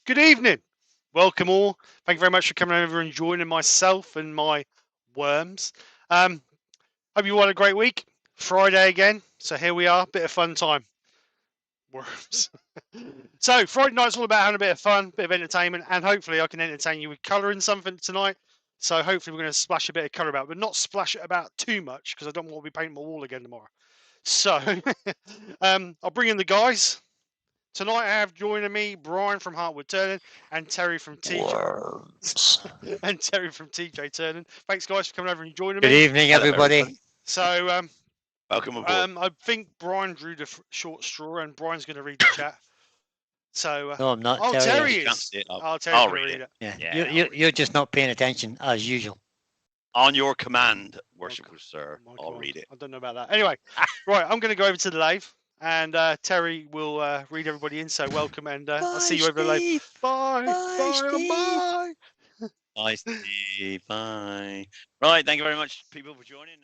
Good evening. Welcome all. Thank you very much for coming over and joining myself and my worms. Hope you all had a great week. Friday again. So here we are. Bit of fun time. Worms. So Friday night's all about having a bit of fun, bit of entertainment, and hopefully I can entertain you with colouring something tonight. So hopefully we're going to splash a bit of colour about, but not splash it about too much because I don't want to be painting my wall again tomorrow. So I'll bring in the guys. Tonight I have joining me Brian from Woodturning and Terry from TJ and Terry from TJ Turning. Thanks guys for coming over and joining me. Good evening, everybody. So welcome aboard. I think Brian drew the short straw, and Brian's going to read the chat. So No, I'm not. oh, Terry is. Oh, Terry's I'll going to read read it. Yeah, you're just not paying attention as usual. On your command, worshipful sir. I'll read it. I don't know about that. Anyway, right, I'm going to go over to the lathe. And Terry will read everybody in. So welcome, and I'll see you over the lathe. Bye. Bye. Bye, Steve. Bye. Right, thank you very much, people, for joining.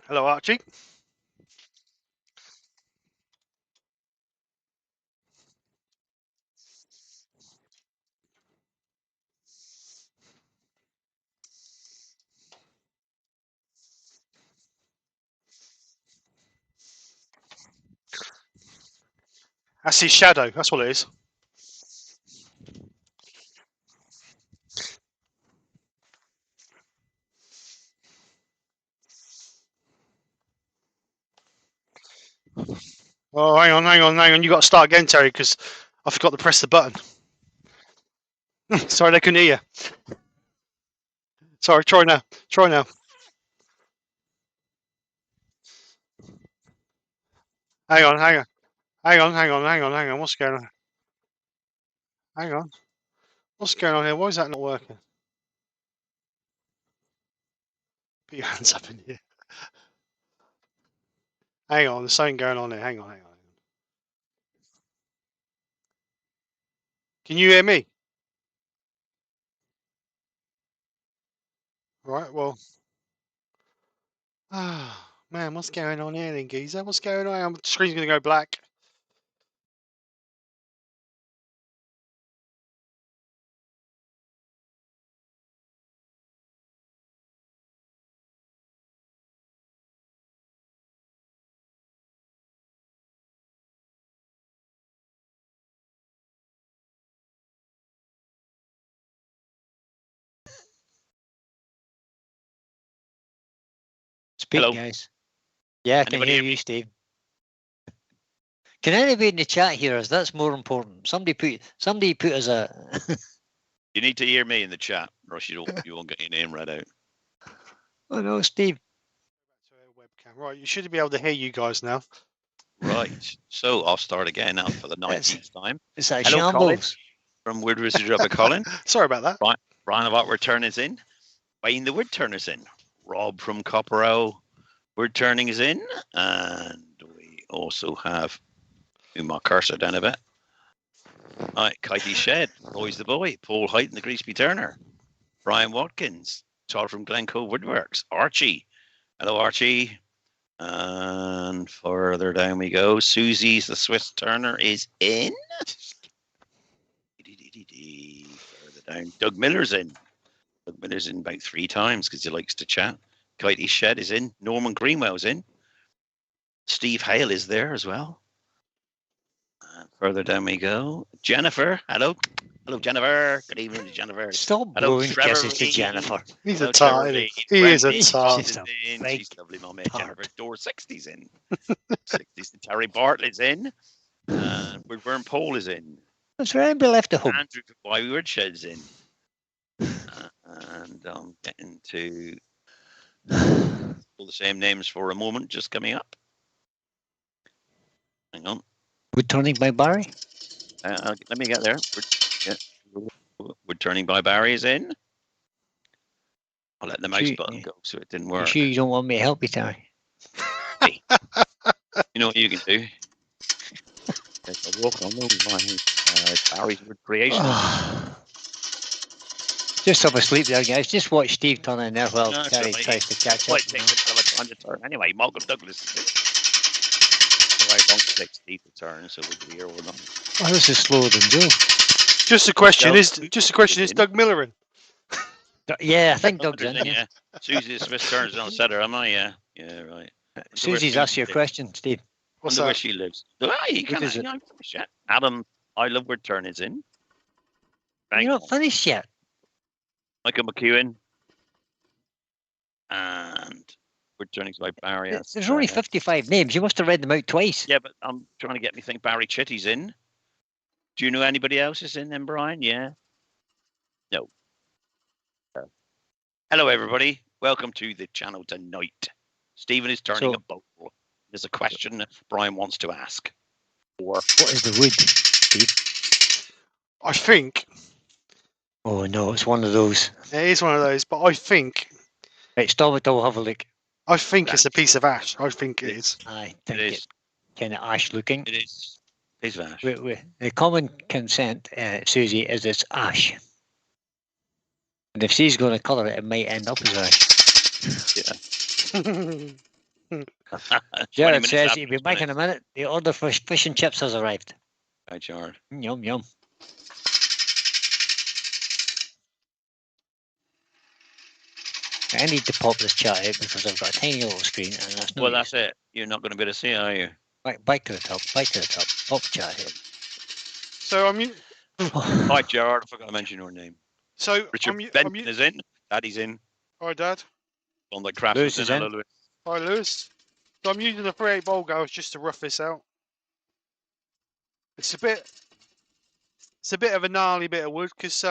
Hello, Archie. That's his shadow. That's what it is. Oh, hang on. You got to start again, Terry, because I forgot to press the button. Sorry, they couldn't hear you. Sorry, try now. Hang on. What's going on? Hang on. What's going on here? Why is that not working? Put your hands up in here. Hang on, there's something going on here. Hang on. Can you hear me? Right, well. Ah, man, what's going on here then, geezer? What's going on? The screen's going to go black. Speak, hello, guys. Yeah, I can hear you, Steve. Can anybody in the chat hear us? That's more important. Somebody put us a. You need to hear me in the chat, or else you won't get your name read out. Oh no, Steve. Webcam. Right, you should be able to hear you guys now. Right, so I'll start again now for the 19th time. It's like hello, shambles. Colin, from Wood Wizard Rubber Colin. Sorry about that. Right, Brian of Woodturning is in. Wayne the Woodturner's in. Rob from Copper Owl Woodturning is in, and we also have move my cursor down a bit. Right, Kitey Shed, Roy's the Boy, Paul Height and the Greasby Turner, Brian Watkins, Todd from Glencoe Woodworks, Archie. Hello, Archie. And further down we go. Susie's the Swiss Turner is in. Further down, Doug Miller's in. Doug Miller's in about 3 times because he likes to chat. Kitey Shed is in. Norman Greenwell's in. Steve Hale is there as well. And further down we go. Jennifer, hello. Hello, Jennifer. Good evening to Jennifer. Stop blowing kisses to Jennifer. He's a tart. He is a tart. She's lovely, my mate Jennifer. Door 60's in. 60's. Terry Bartlett's in. Woodburn Pole is in. That's right. Anybody left at home? Andrew Wordshed's in. And I'm getting to all the same names for a moment, just coming up. Hang on. Woodturning by Barry? Let me get there. Woodturning by Barry is in. I let the mouse button go, so it didn't You work. sure you don't want me to help you, Terry? You know what you can do? Take a walk on those lines. Barry's Recreation. Just have a sleep there, guys. Just watch Steve turn in there while No, it's Terry all right. tries to catch Well, up. it takes a bit of a time to turn. Anyway, Malcolm Douglas is it. So how long it takes Steve to turn, so we'll be here all night. Oh, this is slower than Joe. Just a question: Is in. Doug Miller in? Yeah, I think Doug's in. Yeah. Susie Smith turns on setter, am I? Yeah. Yeah, right. Susie's asked you a question, Steve. What's Wonder where that? she lives. You What is can't. it? I'm finished yet. Adam, I love Woodturn is in. Right You're not finished yet. Michael McEwen. And Woodturning's by Barry. There's only 55 names. You must have read them out twice. Yeah, but I'm trying to get me think Barry Chitty's in. Do you know anybody else is in then, Brian? Yeah. No. Hello, everybody. Welcome to the channel tonight. Stephen is turning a bowl. There's a question that Brian wants to ask. What is the wood, Steve? I think. Oh no, it's one of those. It is one of those, but I think. Right, stop it. I'll have a look. I think it's a piece of ash. I think it is. I think it's kind of ash looking. It is. Piece of ash. The common consent, Susie, is it's ash. And if she's going to colour it, it might end up as ash. Yeah. Jared says he'll be back in a minute. The order for fish and chips has arrived. Hi, Jared. Yum, yum. I need to pop this chat out because I've got a tiny little screen and that's no Well, use. that's it. You're not going to be able to see it, are you? Right, back to the top, pop chat out. So I mean, Hi, Gerard. I forgot to mention your name. so Richard Benton is in. Daddy's in. Hi, Dad. On the craft. Lewis is in. Lewis. Hi, Lewis. So I'm using the 3/8 bowl goes just to rough this out. It's a bit of a gnarly bit of wood because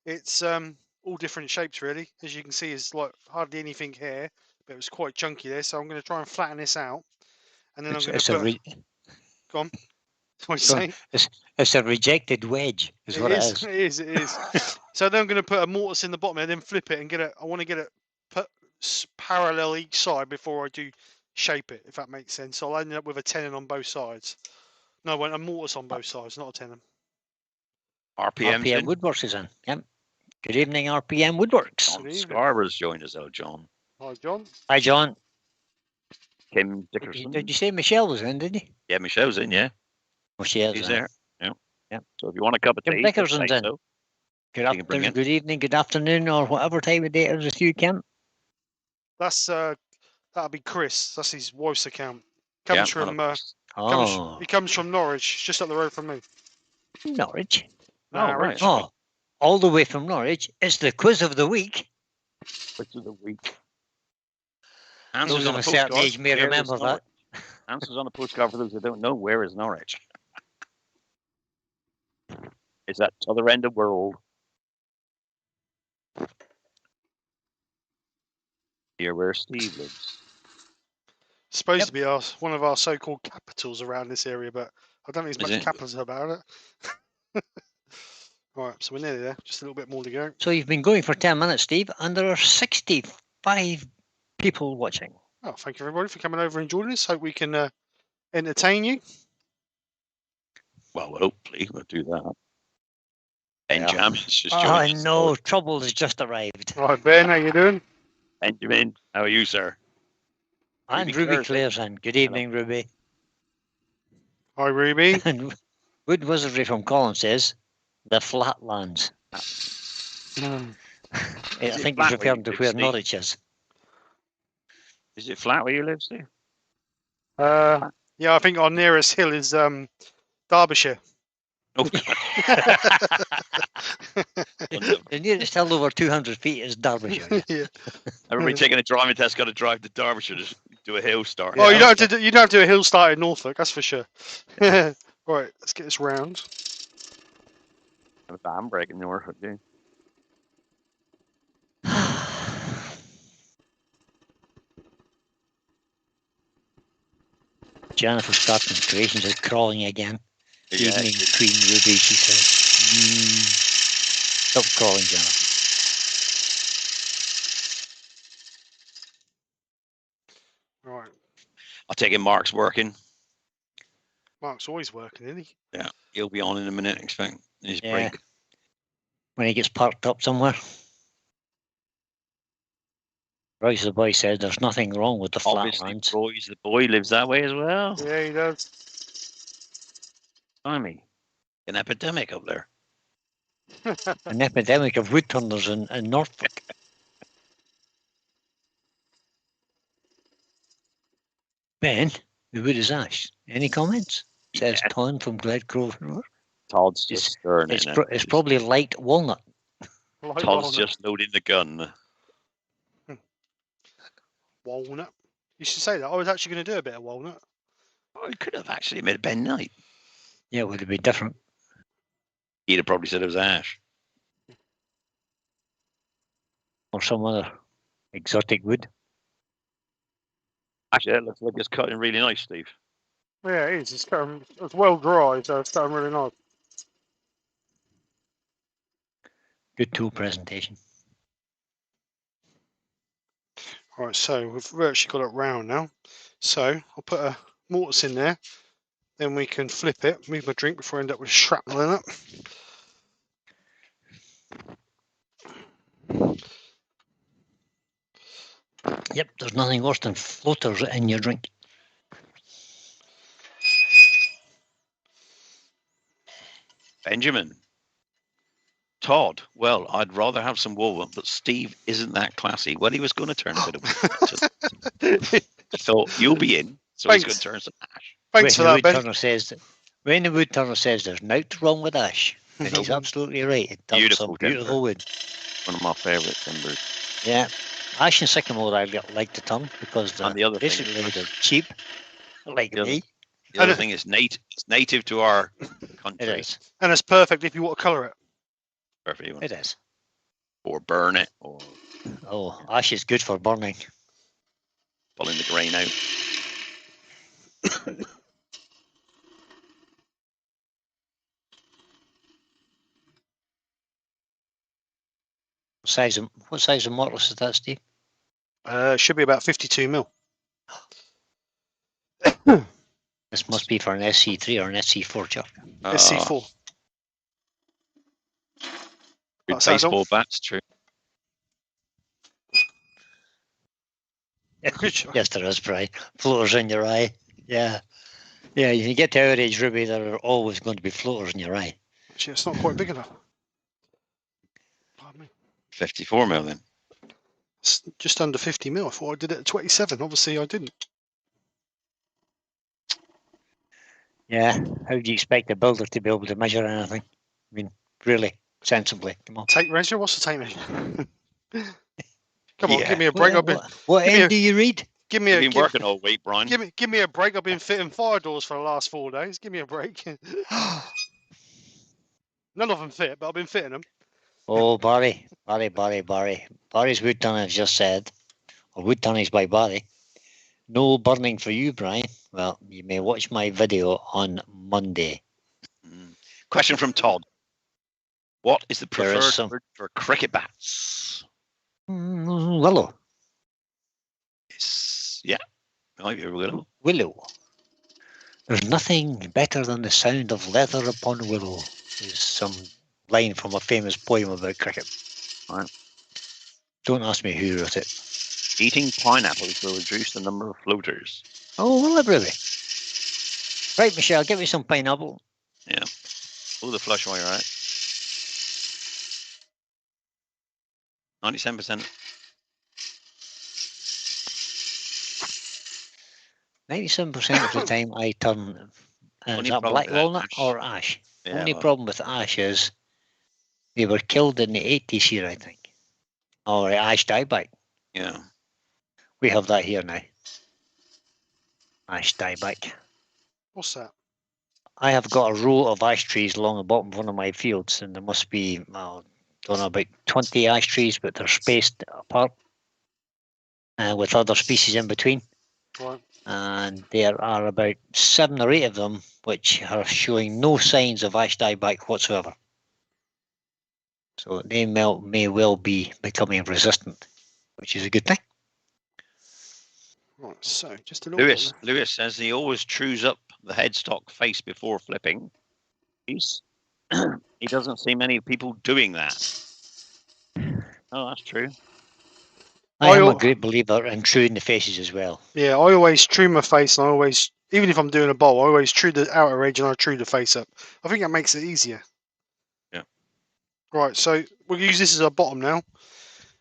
it's all different shapes really. As you can see, it's like hardly anything here, but it was quite chunky there. So I'm going to try and flatten this out, and then I'm going to put. Go on. What are you saying? It's a rejected wedge, is what it is. It is. So then I'm going to put a mortise in the bottom and then flip it and get it. I want to get it put parallel each side before I do shape it, if that makes sense. So I'll end up with a tenon on both sides. No, I want a mortise on both sides, not a tenon. RPM Woodworks is in. Yep. Good evening, RPM Woodworks. John Scarborough's joined us out, John. Hi, John. Hi, John. Kim Dickerson. Did you say Michelle was in, did he? Yeah, Michelle's in, yeah. Well, she is. She's there. Yeah. Yeah. So if you want a cup of tea, Kim Dickerson's in. so. Good afternoon, good evening, good afternoon, or whatever time of day it is with you, Kim. That's that'll be Chris. That's his wife's account. Comes from he comes from Norwich, just up the road from me. Norwich. Norwich. Oh, all the way from Norwich. It's the quiz of the week. Quiz of the week. Those of a certain age may remember that. Answers on a postcard for those who don't know. Where is Norwich? Is that other end of the world? Here where Steve lives. Supposed to be one of our so-called capitals around this area, but I don't think there's much capitals about it. Right, so we're nearly there. Just a little bit more to go. So you've been going for 10 minutes, Steve, and there are 65 people watching. Oh, thank you everybody for coming over and joining us. Hope we can entertain you. Well, hopefully we'll do that. Benjamin's just joined. Oh no, trouble has just arrived. Right, Ben, how you doing? Benjamin, how are you, sir? And Ruby Clare's in. Good evening, Ruby. Hi, Ruby. And Wood Wizardry from Colin says, the flatlands. I think he's referring to where Norwich is. Is it flat where you live, Steve? Yeah, I think our nearest hill is Derbyshire. Oh. The nearest hill over 200 feet is Derbyshire. Yeah. Everybody taking a driving test got to drive to Derbyshire to do a hill start. Oh, you don't have to do a hill start in Norfolk, that's for sure. Right, let's get this round. Have a dam break in Norfolk, yeah. Jennifer Stockton's creations is crawling again. Yeah, evening, Queen Ruby, she says. Stop crawling, Jennifer. Right. I take it Mark's working. Mark's always working, isn't he? Yeah, he'll be on in a minute. Expect his break. When he gets parked up somewhere. Royce the boy says there's nothing wrong with the Obviously, flatlands. Roy's the boy lives that way as well. Yeah, he does. Blimey, an epidemic up there. An epidemic of woodturners in Norfolk. Ben, the wood is ash. Any comments? Says Yeah. Ton from Gledcove. Todd's just stirring it now. It's probably light walnut. Like Todd's walnut. just loading the gun. Walnut. You should say that. I was actually going to do a bit of walnut. Oh, he could have actually made a Ben Knight. Yeah, it would have been different. He'd have probably said it was ash. Or some other exotic wood. Actually, that looks like it's cutting really nice, Steve. Yeah, it is. It's well dry, so it's cutting really nice. Good tool presentation. Right, so we've virtually got it round now. So I'll put a mortise in there. Then we can flip it, move my drink before I end up with shrapnel in it. Yep, there's nothing worse than floaters in your drink. Benjamin. Todd. Well, I'd rather have some wool, but Steve isn't that classy. Well, he was going to turn a bit of wool. So you'll be in. So Thanks. he's going to turn some ash. Thanks for that, Ben. When the woodturner says there's nothing wrong with ash, then he's absolutely right. It does Beautiful some beautiful timber. wood. One of my favourite timbers. Yeah, ash and sycamore I like to turn because they're And the other thing basically is- they're cheap, like The other- me. The other thing is it's native to our country. It is. And it's perfect if you want to colour it. Perfect. It is. Or burn it, or Oh, ash is good for burning. pulling the grain out. What size of mortise is that, Steve? It should be about 52 mil. This must be for an SC3 or an SC4 chuck. SC4. Good That's that baseball bats, true. Yes, there is, Brian. Floaters in your eye. Yeah. Yeah, if you get to our age, Ruby, there are always going to be floaters in your eye. Actually, it's not quite big enough. Pardon me. 54 mil then. It's just under 50 mil. I thought I did it at 27. Obviously, I didn't. Yeah. How do you expect a builder to be able to measure anything? I mean, really, sensibly. Come on. Tape measure? What's the tape measure? Come on, Yeah. give me a break. What give me end a- do you read? Give me You've a been working all week, Brian. give me a break. I've been fitting fire doors for the last 4 days. Give me a break. None of them fit, but I've been fitting them. Oh, Barry. Barry's wood turning has just said, or wood turnings by Barry. No burning for you, Brian. Well, you may watch my video on Monday. Question from Todd. What is the There is preferred some- word for cricket bats? Willow. Yeah. I like willow. Willow. There's nothing better than the sound of leather upon willow, is some line from a famous poem about cricket. Right. Don't ask me who wrote it. Eating pineapples will reduce the number of floaters. Oh, will it really? Right, Michelle, give me some pineapple. Yeah. Oh, the flush while you're at it. 97%. 97% of the time I turn Only is that problem black with walnut ash. or ash. Yeah, Only well, problem with ash is they were killed in the 80s here, I think. Or ash dieback. yeah. We have that here now. Ash dieback. What's that? I have got a row of ash trees along the bottom of one of my fields, and there must be, well, don't know, about 20 ash trees, but they're spaced apart with other species in between. Right. And there are about 7 or 8 of them which are showing no signs of ash dieback whatsoever. So they may well be becoming resistant, which is a good thing. Right, so just a little bit. Lewis says he always trues up the headstock face before flipping. He doesn't see many people doing that. Oh, that's true. I am a great believer in truing the faces as well. Yeah, I always true my face, and I always, even if I'm doing a bowl, I always true the outer edge and I true the face up. I think that makes it easier. Yeah. Right, so we'll use this as our bottom now.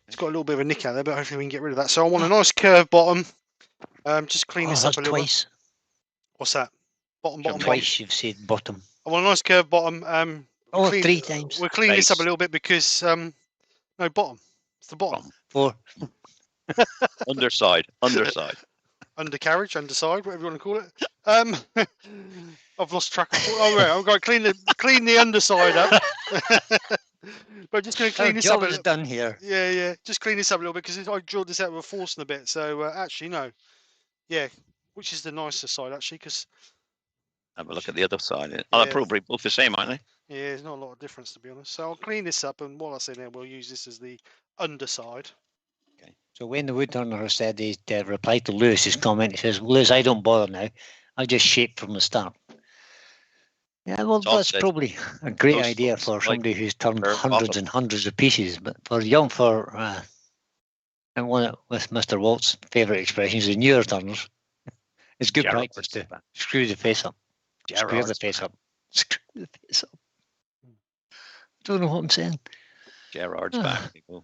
It's got a little bit of a nick out there, but hopefully we can get rid of that. So I want a nice curved bottom. Just clean this up a little twice. bit. What's that? Bottom. Twice you've said bottom. I want a nice curved bottom. Three times. We'll clean this up a little bit because no bottom. It's the bottom. 4. Underside. Undercarriage, underside, whatever you want to call it. I've lost track of. Oh right, I've got to clean the underside up. But just going to clean this up. Job is done here. Yeah. Just clean this up a little bit because I drilled this out with a forcing a bit. So actually, no. Yeah, which is the nicer side actually? Because have a look at the other side. They're probably both the same, aren't they? Yeah, there's not a lot of difference to be honest. So I'll clean this up, and what I say there, we'll use this as the underside. Okay. So when the woodturner has said he replied to Lewis's comment, he says, "Lewis, I don't bother now. I just shape from the start." Yeah, well, that's probably a great idea for somebody who's turned hundreds and hundreds of pieces. But and one with Mr. Walt's favourite expressions, the newer turners, it's good practice to screw the face up. Screw the face up. Screw the face up. Don't know what I'm saying. Gerard's back. People.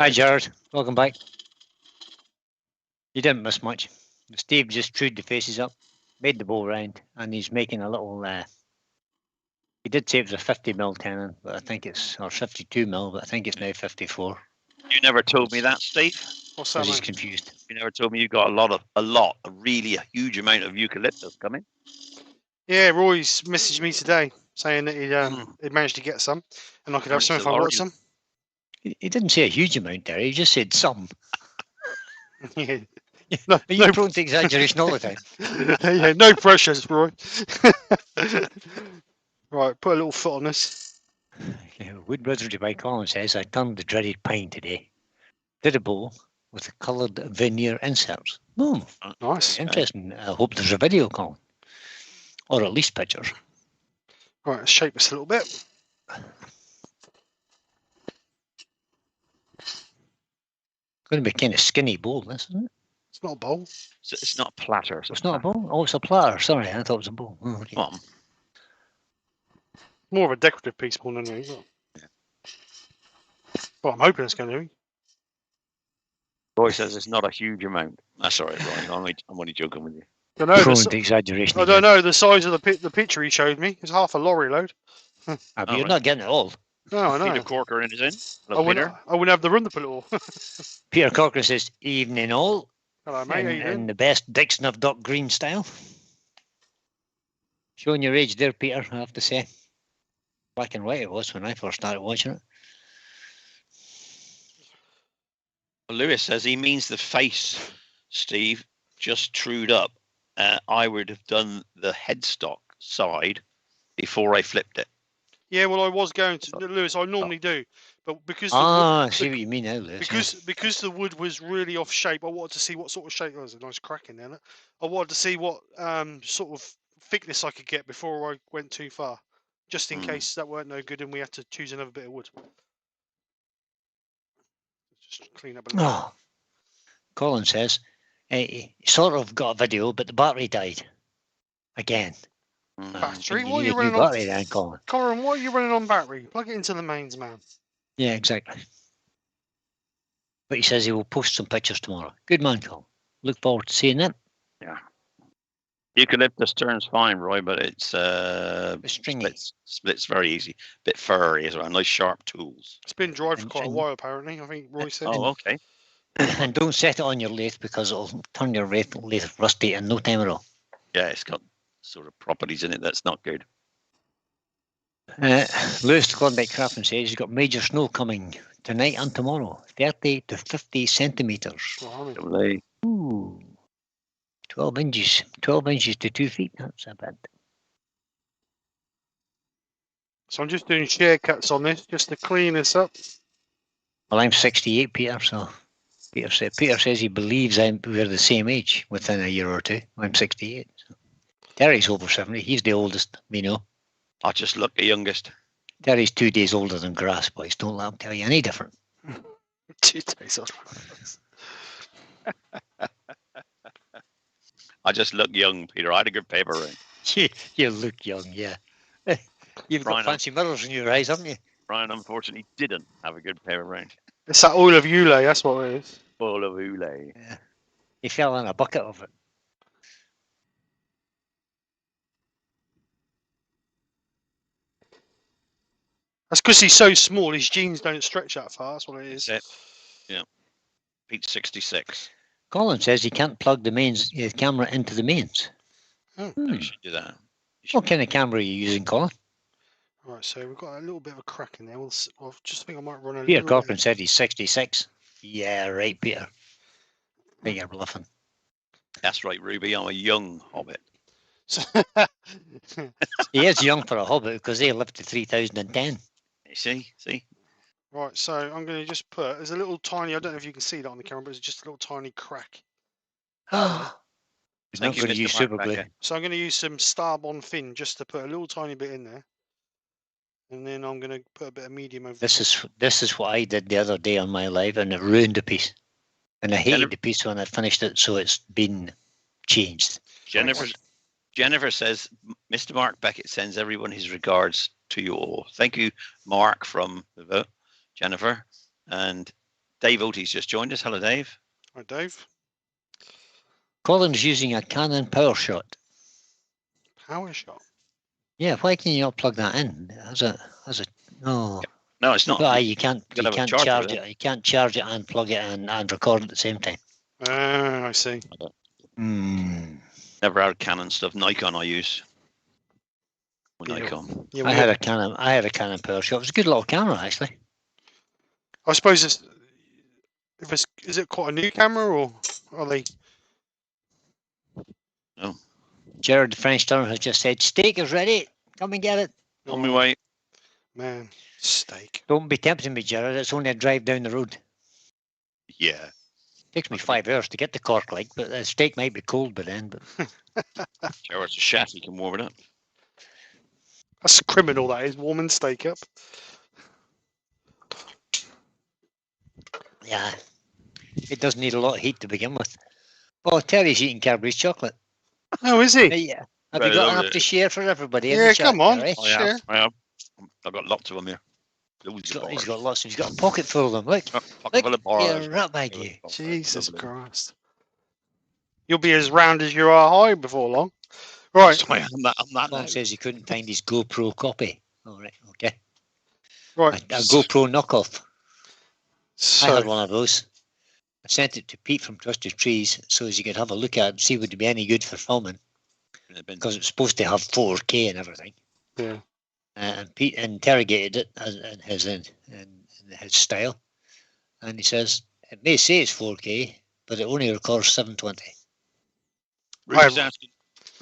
Hi, Gerard. Welcome back. You didn't miss much. Steve just trued the faces up, made the bowl round, and he's making a little. He did say it was a 50mm tenon, but I think it's, or 52mm, but I think it's now 54. You never told me that, Steve. What's that? He's confused. You never told me you got a huge amount of eucalyptus coming. Yeah, Roy's messaged me today saying that he'd managed to get some, and I could have some if I want some. He didn't say a huge amount there. He just said some. Yeah. You're prone to exaggeration all the time. Yeah, no pressures, Roy. Right, put a little foot on this. Yeah, Wood Wizardry by Colin says, I turned the dreaded pine today. Did a bowl with the coloured veneer inserts. Oh, nice. Interesting. I hope there's a video, Colin. Or at least pictures. Right, let's shape this a little bit. Going to be kind of skinny bowl, this, isn't it? It's not a bowl. It's not a platter. It's not a bowl? Oh, it's a platter. Sorry, I thought it was a bowl. Oh, okay. More of a decorative piece more than anything. Yeah. Well, I'm hoping it's going to be. Roy says it's not a huge amount. That's all right, Roy. I'm only joking with you. I don't know, exaggeration. I don't know. The size of the picture he showed me is half a lorry load. But you're not getting it all. No, I know. Peter Corker in his in. I wouldn't have the room to put it all. Peter Corker says, evening all. Hello, mate. In the best Dixon of Dock Green style. Showing your age there, Peter, I have to say. Black and white it was when I first started watching it. Lewis says he means the face, Steve, just trued up. I would have done the headstock side before I flipped it. Yeah, well, I was going to, Lewis. I normally do, but because I see what you mean now, Lewis. Because the wood was really off shape, I wanted to see what sort of shape. There's a nice crack in there. I wanted to see what sort of thickness I could get before I went too far, just in case that weren't no good and we had to choose another bit of wood. Just clean up a little. Oh, Colin says he sort of got a video, but the battery died again. Battery? What are you running on? Battery then, Colin. Corin, what are you running on battery? Plug it into the mains, man. Yeah, exactly. But he says he will post some pictures tomorrow. Good man, Colin. Look forward to seeing that. Yeah. Eucalyptus turns fine, Roy, but it's stringy. Splits very easy. Bit furry as well. Nice sharp tools. It's been dry for quite a while, apparently. I think Roy said. Oh, okay. And don't set it on your lathe because it'll turn your lathe rusty in no time at all. Yeah, it's got sort of properties in it that's not good. Lewis the Klondike Craftsman says he's got major snow coming tonight and tomorrow, 30 to 50 centimetres. Ooh, 12 inches to 2 feet. That's a bit. So I'm just doing shear cuts on this just to clean this up. Well, I'm 68, Peter, so Peter says he believes we're the same age within a year or two. I'm 68. So. Terry's over 70. He's the oldest, we know. I just look the youngest. Terry's 2 days older than grass, boys. Don't let him tell you any different. 2 days old. I just look young, Peter. I had a good paper ring. You look young, yeah. You've Brian, got fancy mirrors in your eyes, haven't you? Brian unfortunately didn't have a good paper ring. It's that oil of Ulay, that's what it is. Full of oolay. Yeah. He fell in a bucket of it. That's because he's so small, his jeans don't stretch that far, that's what it is. That's it. Yeah. Pete 66. Colin says he can't plug the camera into the mains. Oh. You should do that. What kind of camera are you using, Colin? Right, so we've got a little bit of a crack in there. I just think I might run a Peter little Corcoran said he's 66. Yeah, right, Peter. Think you're bluffing. That's right, Ruby. I'm a young hobbit. He is young for a hobbit because they lived to 3010. You see? Right, so I'm going to just put, there's a little tiny, I don't know if you can see that on the camera, but it's just a little tiny crack. He's not Thank you, going to Mr. use Mark super glue. Becker. So I'm going to use some Starbond Fin just to put a little tiny bit in there. And then I'm going to put a bit of medium over This is what I did the other day on my live, and it ruined the piece. And I hated the piece when I finished it, so it's been changed. Jennifer says, Mr. Mark Beckett sends everyone his regards to you all. Thank you, Mark, from the vote, Jennifer. And Dave Otis just joined us. Hello, Dave. Hi, Dave. Colin's using a Canon PowerShot. Power shot. Yeah, why can you not plug that in? No. No, it's not. Well, you can't gotta have a charge charger, it. You can't charge it and plug it in and record at the same time. I see. Never had Canon stuff. Nikon I use. Yeah. Nikon. Yeah, I had a Canon PowerShot. It was a good little camera, actually. I suppose is it quite a new camera or are they? No. Jared the French Turner has just said, steak is ready. Come and get it. On my way. Man, steak. Don't be tempting me, Jared. It's only a drive down the road. Yeah. Takes me 5 hours to get to Cork, but the steak might be cold by then. But Sure, it's a chef. You can warm it up. That's criminal, that is, warming steak up. yeah, it doesn't need a lot of heat to begin with. Oh, Terry's eating Cadbury's chocolate. Oh, is he? Yeah. Have you got enough to share for everybody? in Yeah, the chat, come on. Terry? Oh, yeah. Sure. I have. I've got lots of them here. He's got lots. He's got a pocket full of them. Look. Pocket full of bars. Yeah, rat bag you. Jesus Christ. You'll be as round as you are high before long. Right. Sorry, I'm that Tom now. says he couldn't find his GoPro copy. All right, okay. Right. A GoPro knockoff. I So, had one of those. I sent it to Pete from Twisted Trees so as he could have a look at it and see would it be any good for filming because it's supposed to have 4K and everything. yeah. And Pete interrogated it in his style, and he says it may say it's 4K, but it only records 720.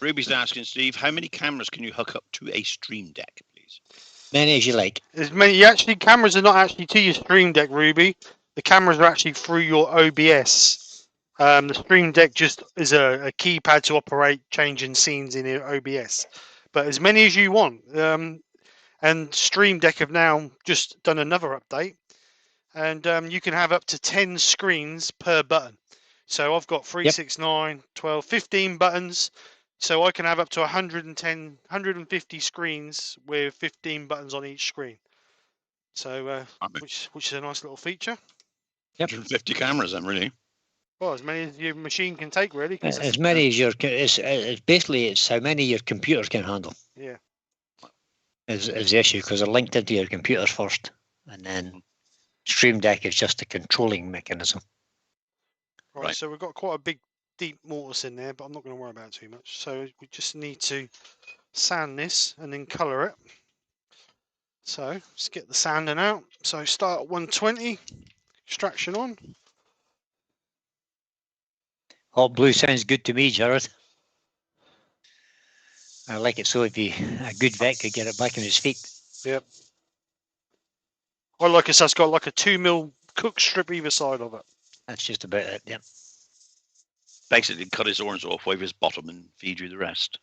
Ruby's asking Steve, how many cameras can you hook up to a Stream Deck, please? Many as you like. As many, cameras are not actually to your Stream Deck, Ruby. The cameras are actually through your OBS. The Stream Deck just is a keypad to operate changing scenes in your OBS. But as many as you want. And Stream Deck have now just done another update. And you can have up to 10 screens per button. So I've got 3, 6, 9, 12, 15 buttons. So I can have up to 150 screens with 15 buttons on each screen. So, which is a nice little feature. 150 cameras, then, really. Well, as many as your machine can take, really. As many as it's how many your computer can handle. Yeah. Is the issue because they're linked into your computer first, and then Stream Deck is just a controlling mechanism. Right. So we've got quite a big, deep mortise in there, but I'm not going to worry about it too much. So we just need to sand this and then colour it. So let's get the sanding out. So start at 120, extraction on. Hot blue sounds good to me, Jared. I like it so if a good vet could get it back in his feet. Yep. I like it so it's got like a 2mm cook strip either side of it. That's just about it. Yep. Basically, cut his horns off, wave his bottom, and feed you the rest.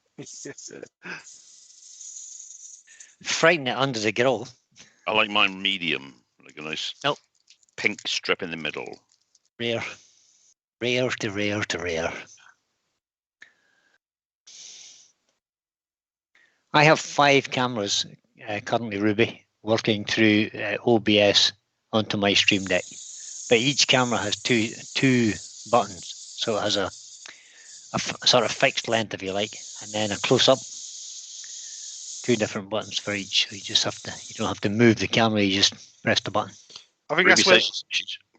Frighten it under the grill. I like mine medium, like a nice Nope. pink strip in the middle. Rare. Rare to rare to rare. I have 5 cameras currently, Ruby, working through OBS onto my Stream Deck. But each camera has two buttons, so it has a sort of fixed length, if you like, and then a close up. 2 different buttons for each. So you just have to. You don't have to move the camera. You just press the button. I think Ruby that's where says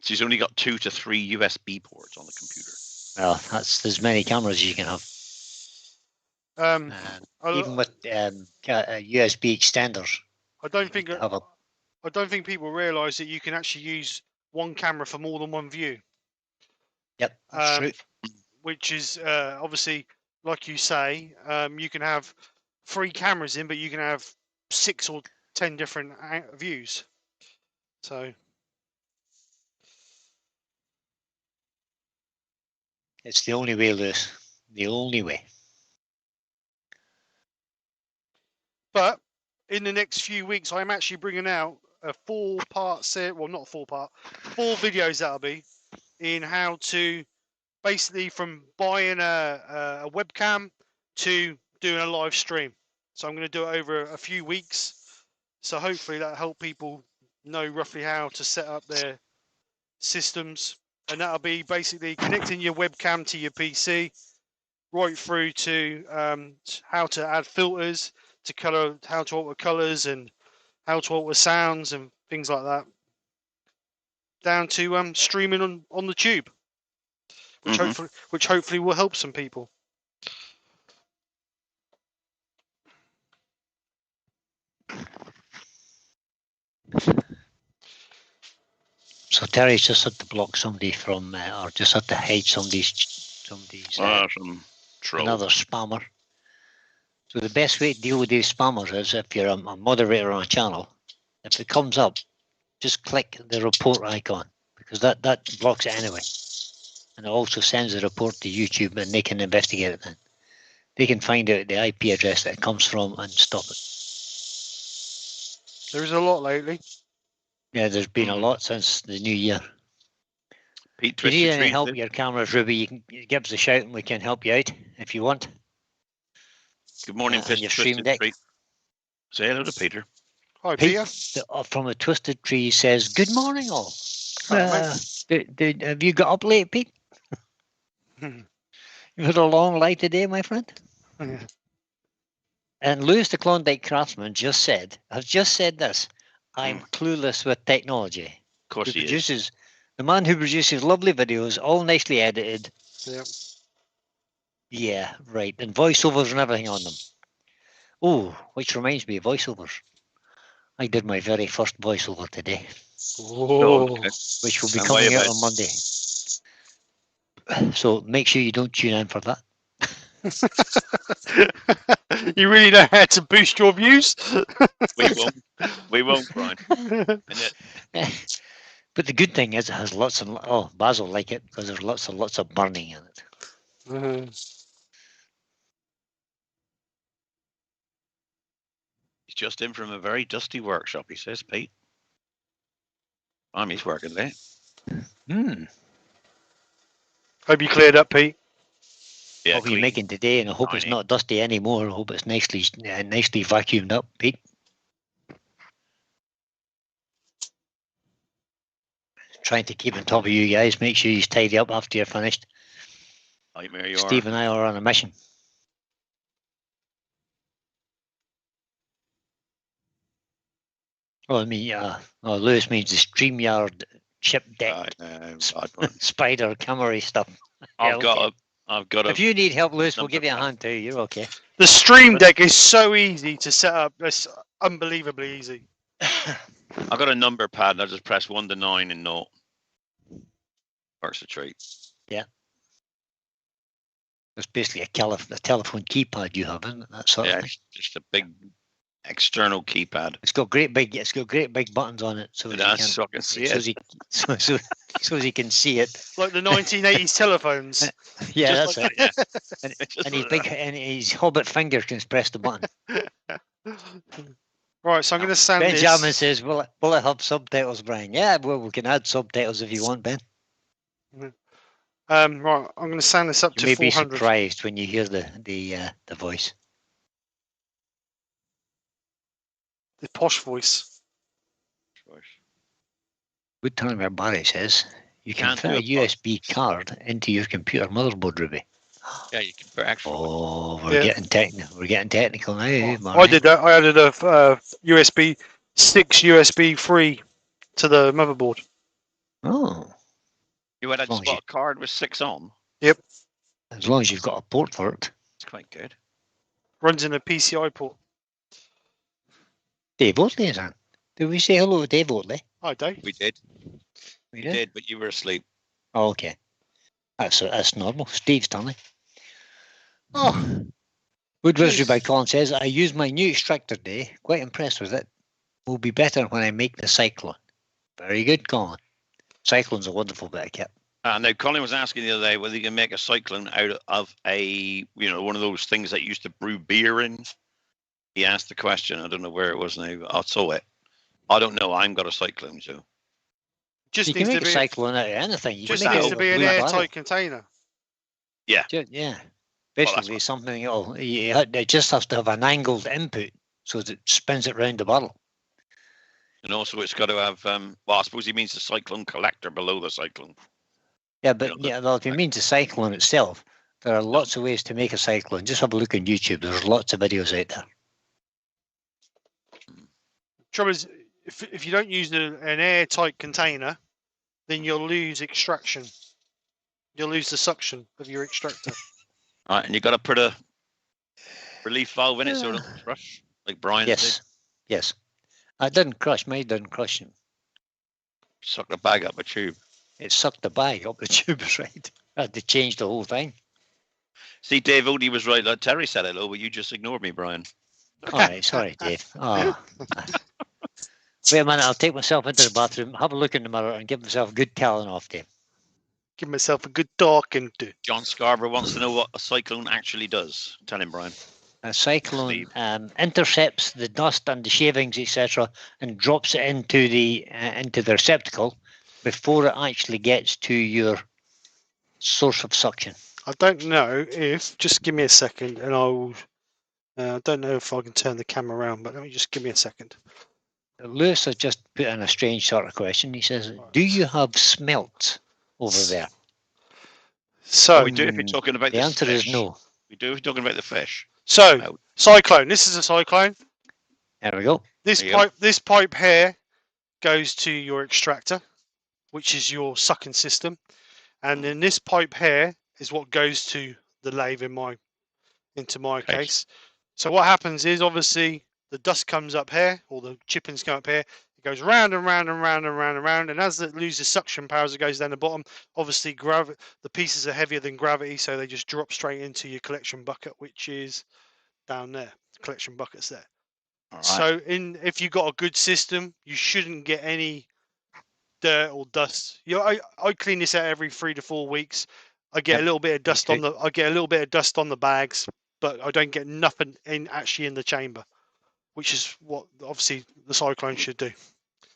she's only got 2 to 3 USB ports on the computer. Well, that's as many cameras as you can have. Even with USB extenders. I don't think have a, I don't think people realise that you can actually use one camera for more than one view. Yep, that's true. Which is obviously, like you say, you can have 3 cameras in, but you can have 6 or 10 different views. So It's the only way, Lewis. The only way. but in the next few weeks, I'm actually bringing out a 4-part set. Well, not 4-part, 4 videos that'll be in how to basically from buying a webcam to doing a live stream. So I'm going to do it over a few weeks. So hopefully that'll help people know roughly how to set up their systems. And that'll be basically connecting your webcam to your PC, right through to how to add filters, to color, how to alter colors, and how to alter sounds and things like that. Down to streaming on the tube, which hopefully will help some people. So Terry's just had to block somebody from, or just had to hide somebody's some troll. another spammer. So the best way to deal with these spammers is if you're a moderator on a channel, if it comes up, just click the report icon, because that blocks it anyway. And it also sends a report to YouTube and they can investigate it then. They can find out the IP address that it comes from and stop it. There is a lot lately. Yeah, there's been a lot since the new year. Pete, if you need any help with your cameras, Ruby, you can give us a shout and we can help you out if you want. Good morning, and your Stream Deck. Say hello to Peter. Hi, Peter. Peter. From a Twisted Tree says, good morning all. Hello, Have you got up late, Pete? You had a long light today, my friend? Yeah. And Lewis the Klondike Craftsman just said, I've just said this, I'm clueless with technology. Of course he is. The man who produces lovely videos, all nicely edited. Yeah. Yeah, right. And voiceovers and everything on them. Oh, which reminds me of voiceovers. I did my very first voiceover today. Oh. Okay. Which will be coming out on Monday. So make sure you don't tune in for that. You really know how to boost your views? We won't, Brian. But the good thing is it has lots and Basil will like it because there's lots and lots of burning in it. He's just in from a very dusty workshop, he says, Pete. He's working late. Hope you cleared up, Pete. Yeah, what are you making today? And I hope it's not dusty anymore. I hope it's nicely vacuumed up, Pete. Trying to keep on top of you guys. Make sure you tidy up after you're finished. Steve and I are on a mission. Well, I mean, Lewis means the StreamYard chip deck spider camera stuff. I've got a. If you need help, Lewis, we'll give you a hand too. You're okay. The Stream Deck is so easy to set up. It's unbelievably easy. I've got a number pad and I just press 1 to 9 and 0. Works a treat. Yeah. It's basically a telephone keypad you have, isn't it? That sort of thing. Just a big external keypad. It's got great big buttons on it, so It as you has, can, so I can see so it. as you, so as you can see it. Like the 1980s telephones. Yeah, Just that's like it. that, yeah. And, Just and his like big that. and his hobbit finger can press the button. Right, so I'm going to sand Benjamin this. says, "Will it have subtitles, Brian?" Yeah, well, we can add subtitles if you want, Ben. Right, I'm going to sand this up You to may be 400. surprised when you hear the voice. The posh voice. Woodturning where Barry says you can Can't fit do a a pod. USB card into your computer motherboard, Ruby. Yeah, you can put extra. Oh, we're Yeah. getting technical. We're getting technical now, I Barry. did that. I added a USB 6 USB 3 to the motherboard. Oh, You had a As long as you- spot card with 6 on. as long as you've got a port for it. It's quite good. Runs in a PCI port. Dave Oatley is on. Did we say hello to Dave Oatley? Hi, Dave. We did. We You did, but you were asleep. Oh, okay. That's normal. Steve's done it. Oh, Woodwizardry jeez. by Colin says, I use my new extractor today. Quite impressed with it. Will be better when I make the Cyclone. Very good, Colin. Cyclone's a wonderful bit of kit. Now, Colin was asking the other day whether you can make a cyclone out of one of those things that you used to brew beer in. He asked the question. I don't know where it was now. I saw it. I don't know. I've got a cyclone, so. Just You can needs make to a be. Cyclone out of anything. You Just can make needs it to out be of an blue airtight barrel. container. Yeah. Basically, fine. something. It just has to have an angled input so that it spins it round the barrel. And also, it's got to have. Well, I suppose he means the cyclone collector below the cyclone. Yeah, but You know, well, if you mean the Cyclone itself, there are lots of ways to make a Cyclone. Just have a look on YouTube. There's lots of videos out there. Trouble is, if you don't use an airtight container, then you'll lose extraction. You'll lose the suction of your extractor. Right, and you got to put a relief valve in it so it doesn't crush, like Brian Yes, did. yes. I didn't crush. Mine didn't crush him. Suck the bag up a tube. It sucked the bag up the tube, right? I had to change the whole thing. See, Dave Odie was right. Like Terry said hello, but you just ignored me, Brian. All right, sorry, Dave. Oh. Wait a minute, I'll take myself into the bathroom, have a look in the mirror, and give myself a good telling off, Dave. Give myself a good talking to. John Scarborough wants to know what a cyclone actually does. Tell him, Brian. A cyclone Steve. intercepts the dust and the shavings, etc., and drops it into the receptacle before it actually gets to your source of suction. I don't know if. Just give me a second, and I'll. I don't know if I can turn the camera around, but let me just give me a second. Lewis has just put in a strange sort of question. He says, "Do you have smelt over there?" So, We do if you're talking about The answer fish. is no. We do if you're talking about the fish. so Out. cyclone. This is a cyclone. There we go. This There you go. pipe. This pipe here goes to your extractor, which is your sucking system, and then this pipe here is what goes to the lathe into my Okay. case. So what happens is obviously the dust comes up here, or the chippings come up here. It goes round and round and round and round and round, and as it loses suction power as it goes down the bottom, obviously the pieces are heavier than gravity, so they just drop straight into your collection bucket, which is down there. The collection bucket's there. All right. So if you've got a good system, you shouldn't get any dirt or dust. I clean this out every 3 to 4 weeks. I get Yep, a little bit of dust on too. the bags, but I don't get nothing actually in the chamber, which is what obviously the cyclone should do.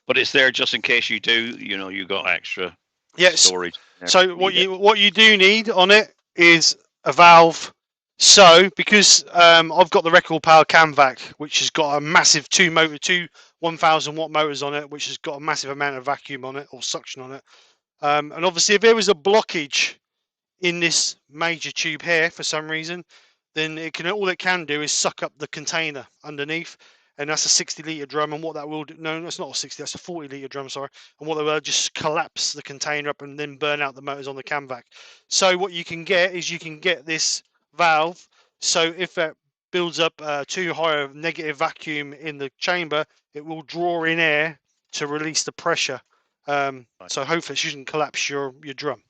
But it's there just in case you do. You got extra Yes. storage. there So if you need it. what you do need on it is a valve. So because I've got the record power CamVac, which has got a massive two 1,000 watt motors on it, which has got a massive amount of vacuum on it or suction on it. And obviously, if there was a blockage in this major tube here for some reason, then all it can do is suck up the container underneath, and that's a 60-litre drum. And what that will do, no, that's not a 60, that's a 40-litre drum, sorry. And what they will just collapse the container up and then burn out the motors on the CamVac. So what you can get is this valve. So if that builds up too high of negative vacuum in the chamber, it will draw in air to release the pressure. So hopefully it shouldn't collapse your drum.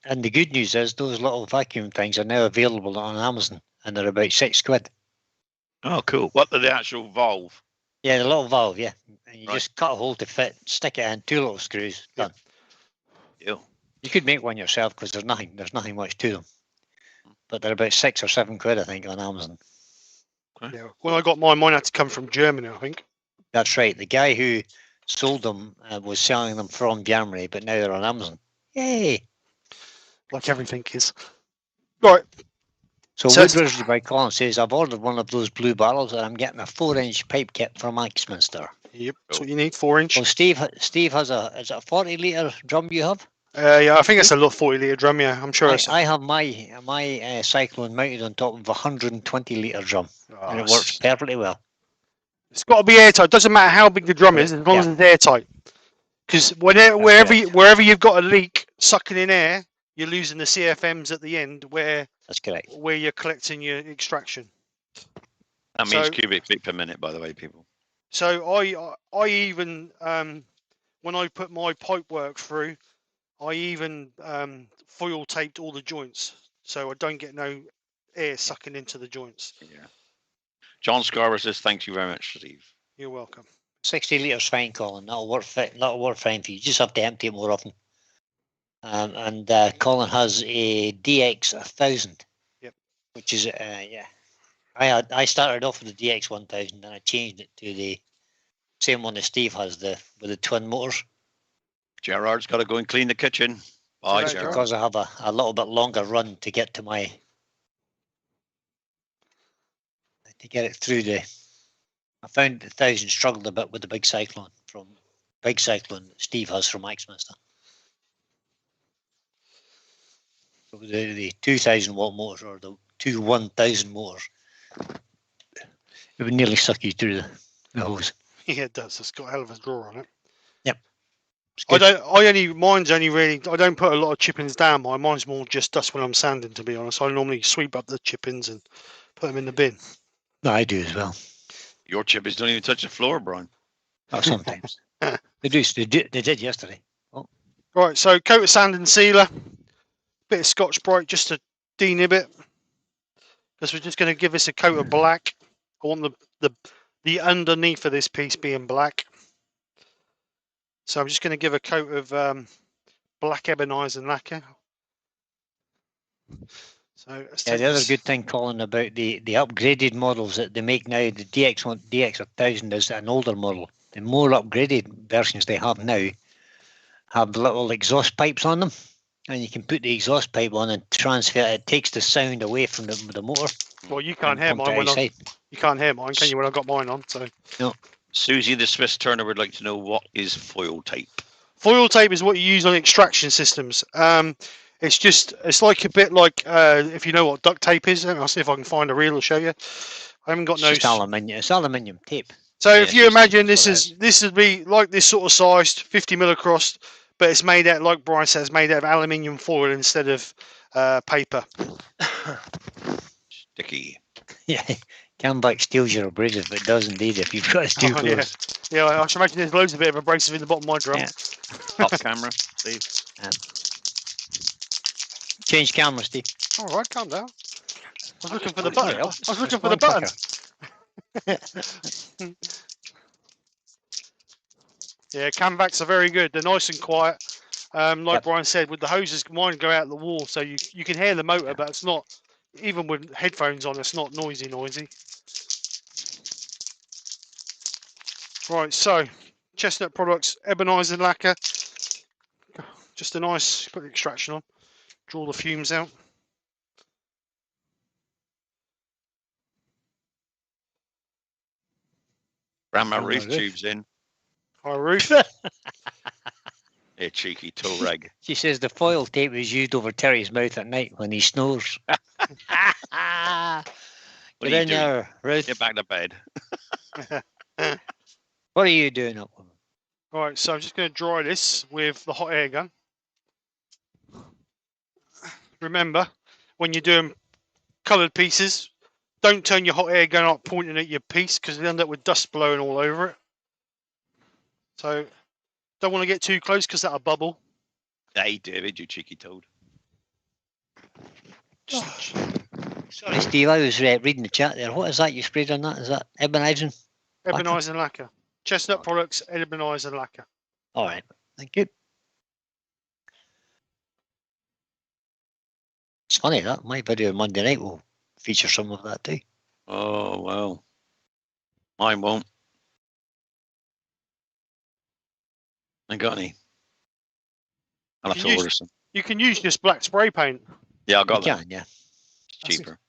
And the good news is those little vacuum things are now available on Amazon, and they're about £6. Oh, cool. What the actual valve? Yeah, the little valve, yeah. And you Right. just cut a hole to fit, stick it in, 2 little screws, done. Ew. You could make one yourself because there's nothing much to them. But they're about 6 or 7 quid, I think, on Amazon. Yeah. When I got mine had to come from Germany, I think. That's right. The guy who sold them was selling them from Germany, but now they're on Amazon. Yay! Like everything is. Right. So So- Woodturning by Colin says, I've ordered one of those blue barrels and I'm getting a 4-inch pipe kit from Axminster. Yep. That's what you need. 4-inch. Well, Steve has is it a 40-litre drum you have? Yeah, I think it's a lot 40-litre drum. Yeah, I'm sure. I have my Cyclone mounted on top of a 120-litre drum, and it works perfectly well. It's got to be airtight. Doesn't matter how big the drum is, as long as it's airtight. Because wherever you've got a leak sucking in air, you're losing the CFMs at the end That's correct. where you're collecting your extraction. That means cubic feet per minute, by the way, people. So I even when I put my pipe work through, I even foil taped all the joints so I don't get no air sucking into the joints. Yeah. John Scarborough says, thank you very much, Steve. You're welcome. 60 litres fine, Colin. That'll work fine for you. You just have to empty it more often. And Colin has a DX 1000. Yep. Which is yeah. I started off with the DX 1000, and I changed it to the same one that Steve has, with the twin motors. Gerard's got to go and clean the kitchen. Bye, Right, Gerard. Because I have a little bit longer run to get to get it through I found the 1000 struggled a bit with the big Cyclone that Steve has from Axminster. So the 2000 watt motors or the 1000 motors, it would nearly suck you through the hose. Yeah, it does. It's got a hell of a drawer on it. Yep. I don't put a lot of chippings down. Mine's more just dust when I'm sanding, to be honest. I normally sweep up the chippings and put them in the bin. No, I do as well. Your chippers don't even touch the floor, Brian. Oh, sometimes. They did yesterday. Oh. Right, so coat of sand and sealer, bit of Scotch Brite just to denib it, because we're just going to give this a coat of black. I want the underneath of this piece being black. So I'm just going to give a coat of black ebonizing lacquer. So the other good thing, Colin, about the upgraded models that they make now, the DX 1000 is an older model. The more upgraded versions they have now have little exhaust pipes on them, and you can put the exhaust pipe on and transfer it. It takes the sound away from the motor. Well, you can't hear mine you can't hear mine, can you? When I got mine on, so no. Susie, the Swiss Turner, would like to know, what is foil tape? Foil tape is what you use on extraction systems. It's like a bit like if you know what duct tape is. I'll see if I can find a reel to show you. I haven't got It's aluminium. It's aluminium tape. So if you imagine this would be like this sort of sized, 50 mil across, but it's made out, like Brian says, made out of aluminium foil instead of paper. Sticky. Yeah, Camback steals your abrasive, but it does indeed if you've got it too close. Yeah, I should imagine there's loads of abrasive in the bottom of my drum. Yeah. Off camera, Steve. Change camera, Steve. All right, calm down. I was looking for the button. I was looking for the button. Yeah, Camvacs are very good. They're nice and quiet. Like Brian said, with the hoses, mine go out the wall, so you can hear the motor, but it's not, even with headphones on, it's not noisy. Right, so Chestnut Products, ebonizing lacquer. Just a nice, put the extraction on, draw the fumes out. Grandma Ruth tubes in. Hi, Ruth. A cheeky toe rag. She says the foil tape is used over Terry's mouth at night when he snores. What are you doing? There, Ruth. Get back to bed. What are you doing up? Right, so I'm just going to dry this with the hot air gun. Remember, when you're doing coloured pieces, don't turn your hot air gun up pointing at your piece because you end up with dust blowing all over it. So, don't want to get too close because that'll bubble. Hey, David, you cheeky toad. Sorry, Steve, I was reading the chat there. What is that you sprayed on that? Is that Ebenizing? Ebonize and lacquer. Chestnut Okay. products, Ebonize and lacquer. All right, thank you. It's funny that my video Monday night will feature some of that too. Oh, well. Mine won't. Ain't got any. I'll have to order some. You can use just black spray paint. Yeah, I You got that. can, yeah. It's cheaper.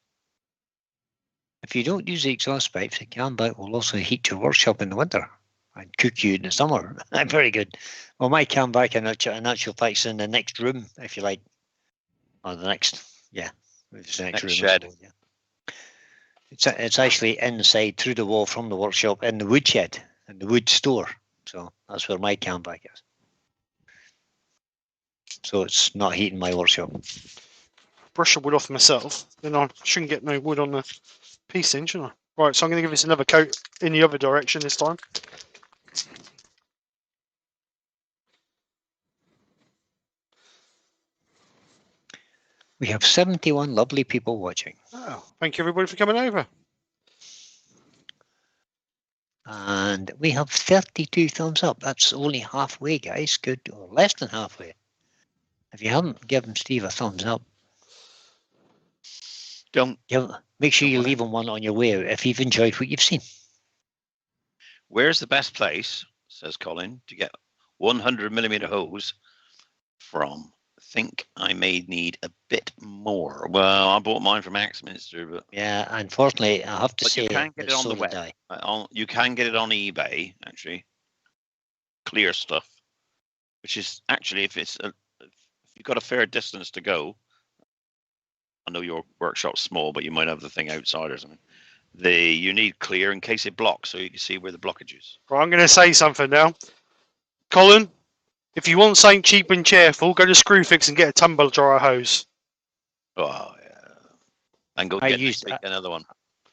If you don't use the exhaust pipes, the can back will also heat your workshop in the winter and cook you in the summer. Very good. Well, my can back in actual fact's in the next room, if you like. Or the next, yeah. It's the next room. shed. Yeah. It's actually inside through the wall from the workshop in the wood shed, in the wood store. So that's where my can back is. So it's not heating my workshop. Brush the wood off myself, then I shouldn't get no wood on the piece in, shouldn't I? Right, so I'm going to give this another coat in the other direction this time. We have 71 lovely people watching. Oh, thank you everybody for coming over. And we have 32 thumbs up. That's only halfway, guys. Good, or less than halfway. If you haven't given Steve a thumbs up, make sure you leave him one on your way out if you've enjoyed what you've seen. Where's the best place, says Colin, to get 100mm hose from? Think I may need a bit more. Well, I bought mine from Axminster, but yeah, unfortunately, I have to say, you can get it on the web. You can get it on eBay, actually. Clear stuff, which is actually if you've got a fair distance to go. I know your workshop's small, but you might have the thing outside or something. You need clear in case it blocks, so you can see where the blockage is. Right, I'm going to say something now. Colin, if you want something cheap and cheerful, go to Screwfix and get a tumble dryer hose. Oh, yeah. And go get another one.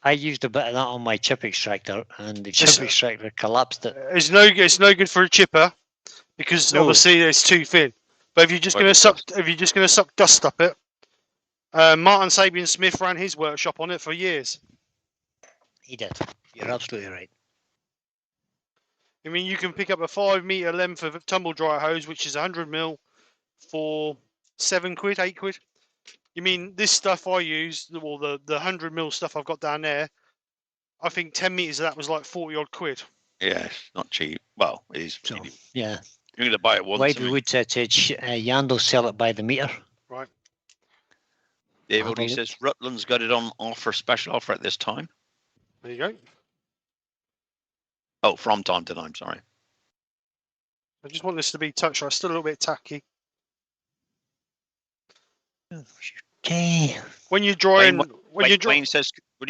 I used a bit of that on my chip extractor, and the chip extractor collapsed it. It's no good for a chipper because obviously it's too thin. But if you're just going to suck dust up it, Martin Sabian Smith ran his workshop on it for years. He did. You're absolutely right. I mean, you can pick up a 5 meter length of tumble dryer hose, which is 100mm, for £7, £8. You mean this stuff I use, well, the 100mm stuff I've got down there, I think 10 meters of that was like 40 odd quid. Yeah, it's not cheap. Well, it is. So, yeah. You're going to buy it once. Why do wood said Yandel sell it by the meter? Right. Dave Odie says Rutland's got it on offer, special offer at this time. There you go. Oh, from time to time, sorry. I just want this to be touch right. Still a little bit tacky. Okay. When you're drying, Wayne says, could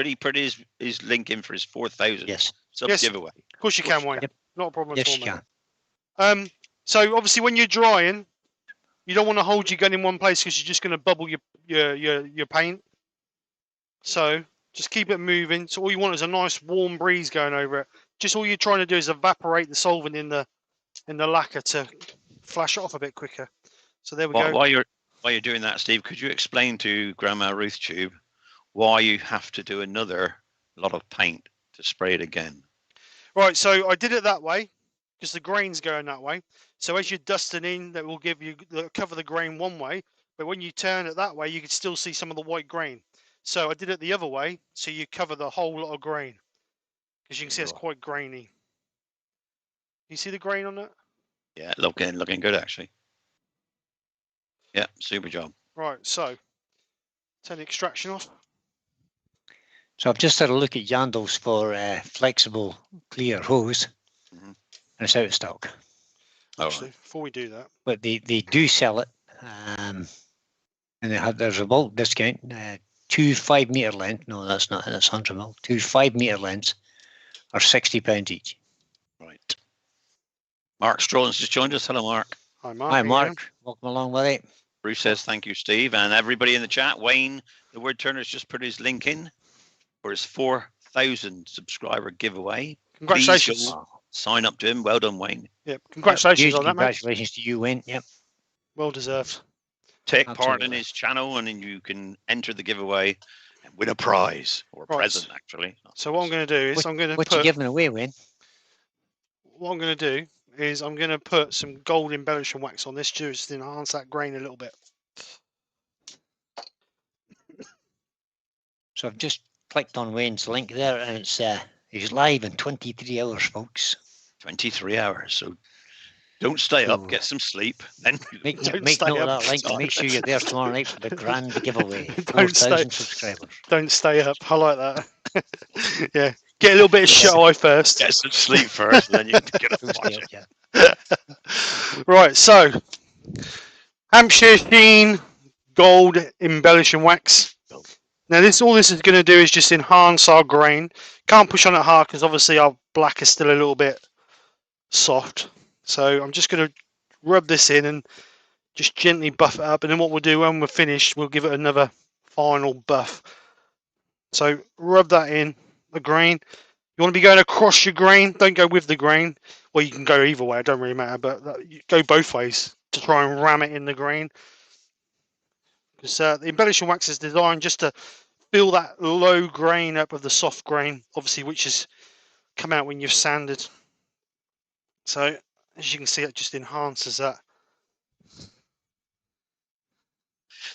he put his link in for his 4,000 sub giveaway? Of course you can, Wayne. Yep. Not a problem at all. Yes, you can. So obviously when you're drying, you don't want to hold your gun in one place because you're just going to bubble your paint. So just keep it moving. So all you want is a nice warm breeze going over it. Just all you're trying to do is evaporate the solvent in the lacquer to flash it off a bit quicker. So there we go. While you're doing that, Steve, could you explain to Grandma Ruth Tube why you have to do another lot of paint to spray it again? Right, so I did it that way because the grain's going that way. So as you're dusting in, that will cover the grain one way, but when you turn it that way, you can still see some of the white grain. So I did it the other way, so you cover the whole lot of grain. Because you can see it's quite grainy. You see the grain on that? Yeah, looking good actually. Yeah, super job. Right, so turn the extraction off. So I've just had a look at Yandel's for flexible clear hose, and it's out of stock. Actually, before we do that, but they do sell it, and there's a bulk discount. 2 5 meter length. No, that's not. That's 100mm. 2 5 meter lengths are £60 each. Right. Mark Strawns just joined us. Hello, Mark. Hi, Mark. Hi, Mark. Welcome along, buddy. Bruce says thank you, Steve, and everybody in the chat. Wayne, the Word Turner's just put his link in for his 4,000 subscriber giveaway. Congratulations. Sign up to him. Well done, Wayne. Yep. Congratulations on that, mate. Congratulations to you, Wayne. Yep. Well deserved. take part in Absolutely. his channel, and then you can enter the giveaway and win a prize or a Right. present. Actually, So what I'm going to do is What, I'm going to what you put giving away, Wayne? what I'm going to do is I'm going to put some gold embellishing wax on this just to enhance that grain a little bit. So I've just clicked on Wayne's link there, and it's he's live in 23 hours, folks. 23 hours. So don't stay up. So Get some sleep. Then make Don't make stay note up. of that link and make sure you're there tomorrow night for the grand giveaway. Don't stay- 4,000 subscribers. Don't stay up. I like that. Yeah, get a little bit of shut eye first. get some sleep first, and then you can get up Don't and stay watch up it. yet. Right, so Hampshire Sheen gold embellishing wax. Now all this is going to do is just enhance our grain. Can't push on it hard because obviously our black is still a little bit soft. So I'm just going to rub this in and just gently buff it up. And then what we'll do when we're finished, we'll give it another final buff. So rub that in the grain. You want to be going across your grain. Don't go with the grain. Well, you can go either way. It don't really matter. But you go both ways to try and ram it in the grain. Because the embellishing wax is designed just to fill that low grain up of the soft grain, obviously, which has come out when you've sanded. So as you can see, it just enhances that.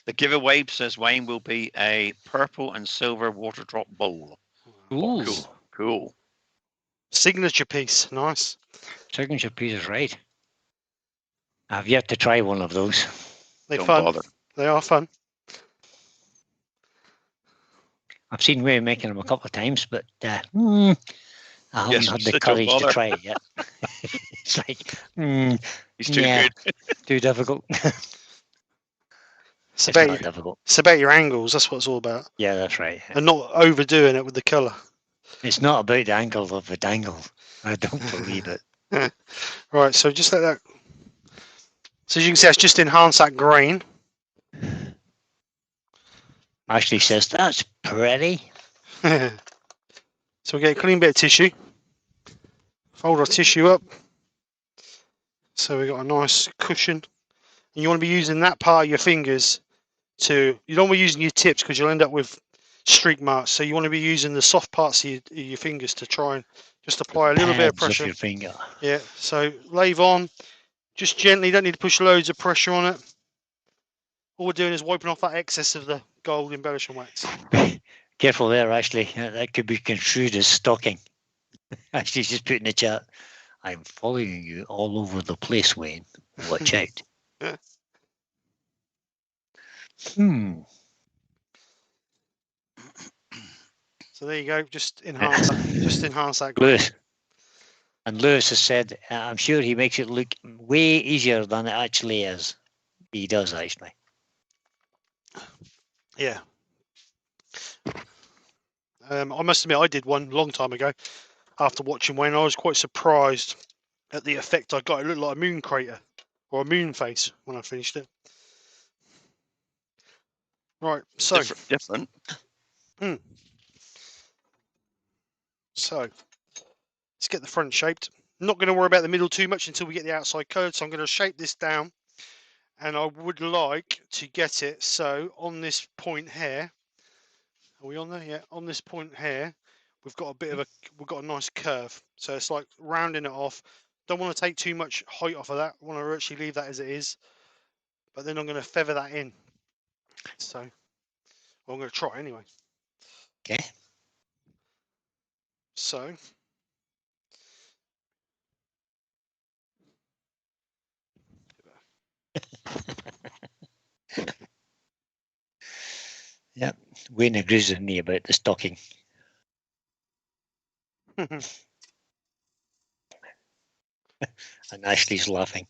The giveaway, says Wayne, will be a purple and silver water drop bowl. Ooh, Cool. Signature piece, nice. signature piece is right. I've yet to try one of those. They're Don't fun. bother. They are fun. I've seen Wayne making them a couple of times, but I haven't Yes, had so the don't courage to bother. try it yet. It's like, He's too yeah, good. too difficult. It's It's about, not difficult. it's about your angles. That's what it's all about. Yeah, that's right. And not overdoing it with the colour. It's not about the angle of the dangle. I don't believe it. Right, so just let that. So as you can see, it's just enhanced that grain. Ashley says, that's pretty. So we get a clean bit of tissue. Fold our tissue up. So we got a nice cushion. And you want to be using that part of your fingers to. You don't want to be using your tips because you'll end up with streak marks. So you want to be using the soft parts of your fingers to try and just apply a little bit of Pads pressure. your finger. Yeah. So lave on, just gently. Don't need to push loads of pressure on it. All we're doing is wiping off that excess of the gold embellishing wax. Careful there, Ashley. That could be construed as stalking. Ashley's just put in the chat, I'm following you all over the place, Wayne. Watch out. So there you go. Just enhance that grain. Lewis. And Lewis has said, I'm sure he makes it look way easier than it actually is. He does, actually. Yeah. I must admit, I did one long time ago. After watching Wayne, I was quite surprised at the effect I got. It looked like a moon crater or a moon face when I finished it. Right, so Different. So let's get the front shaped. I'm not going to worry about the middle too much until we get the outside curved. So I'm going to shape this down, and I would like to get it so on this point here. Are we on there? Yeah, on this point here, we've got a nice curve. So it's like rounding it off. Don't want to take too much height off of that. I want to actually leave that as it is. But then I'm going to feather that in. So I'm going to try anyway. Okay. So Yep. Wayne agrees with me about the stocking. And Ashley's laughing.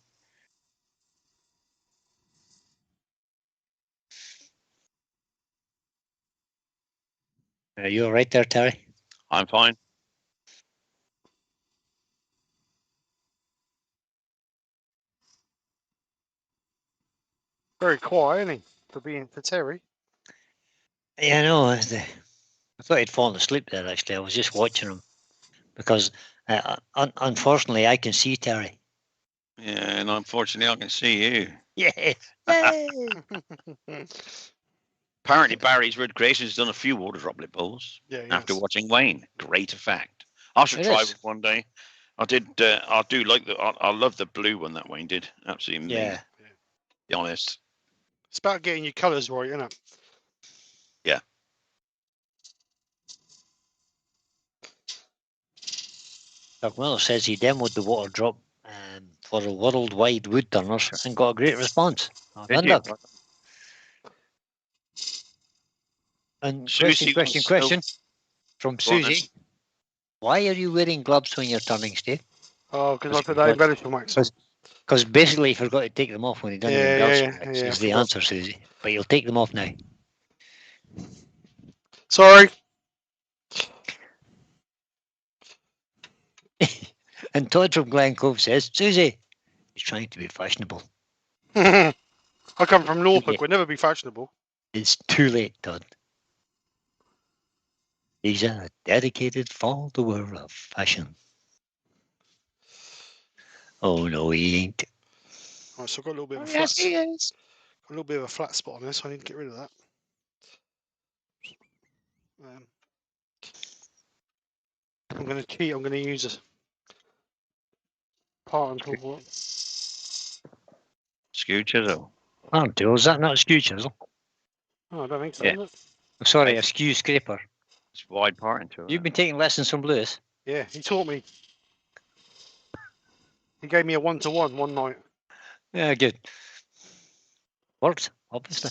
Are you all right there, Terry? I'm fine. very quiet, isn't he? For Terry. Yeah, I know. I thought he'd fallen asleep there, actually. I was just watching him. Because, unfortunately, I can see Terry. Yeah, and unfortunately, I can see you. Yes. Yay. Apparently, Barry's Red Creations done a few water droplet bowls Yeah, after yes. watching Wayne. Great effect. I should It try is. one day. I did. I do like the. I love the blue one that Wayne did. Absolutely amazing. Yeah. To be honest. It's about getting your colours right, isn't it? Yeah. Doug Miller says he demoed the water drop for the worldwide wood turners and got a great response. Well Did done, you? Doug. And Susie question wants to know- from Go on then. Susie. Why are you wearing gloves when you're turning, Steve? Oh, because I That's put good. that embellishment wax on. Because basically you forgot to take them off when you done the embellishment yeah, mix, I is the forgot. answer, Susie. But you'll take them off now. Sorry. And Todd from Glen Cove says, Susie, he's trying to be fashionable. I come from Norfolk. Yeah. We'd never be fashionable. It's too late, Todd. He's a dedicated follower of fashion. Oh no, he ain't. Right, so I've got a little bit of a Yes, flat. he is. A little bit of a flat spot on this. So I need to get rid of that. I'm going to cheat. I'm going to use a part and tool. Skew chisel. Oh, dear, is that not a skew chisel? Oh, I don't think so. Yeah. Is it? Sorry, I- a skew scraper. It's wide part into it. You've been taking lessons from Lewis. Yeah, he taught me. He gave me a 1-to-1 one night. Yeah, good. Worked, obviously.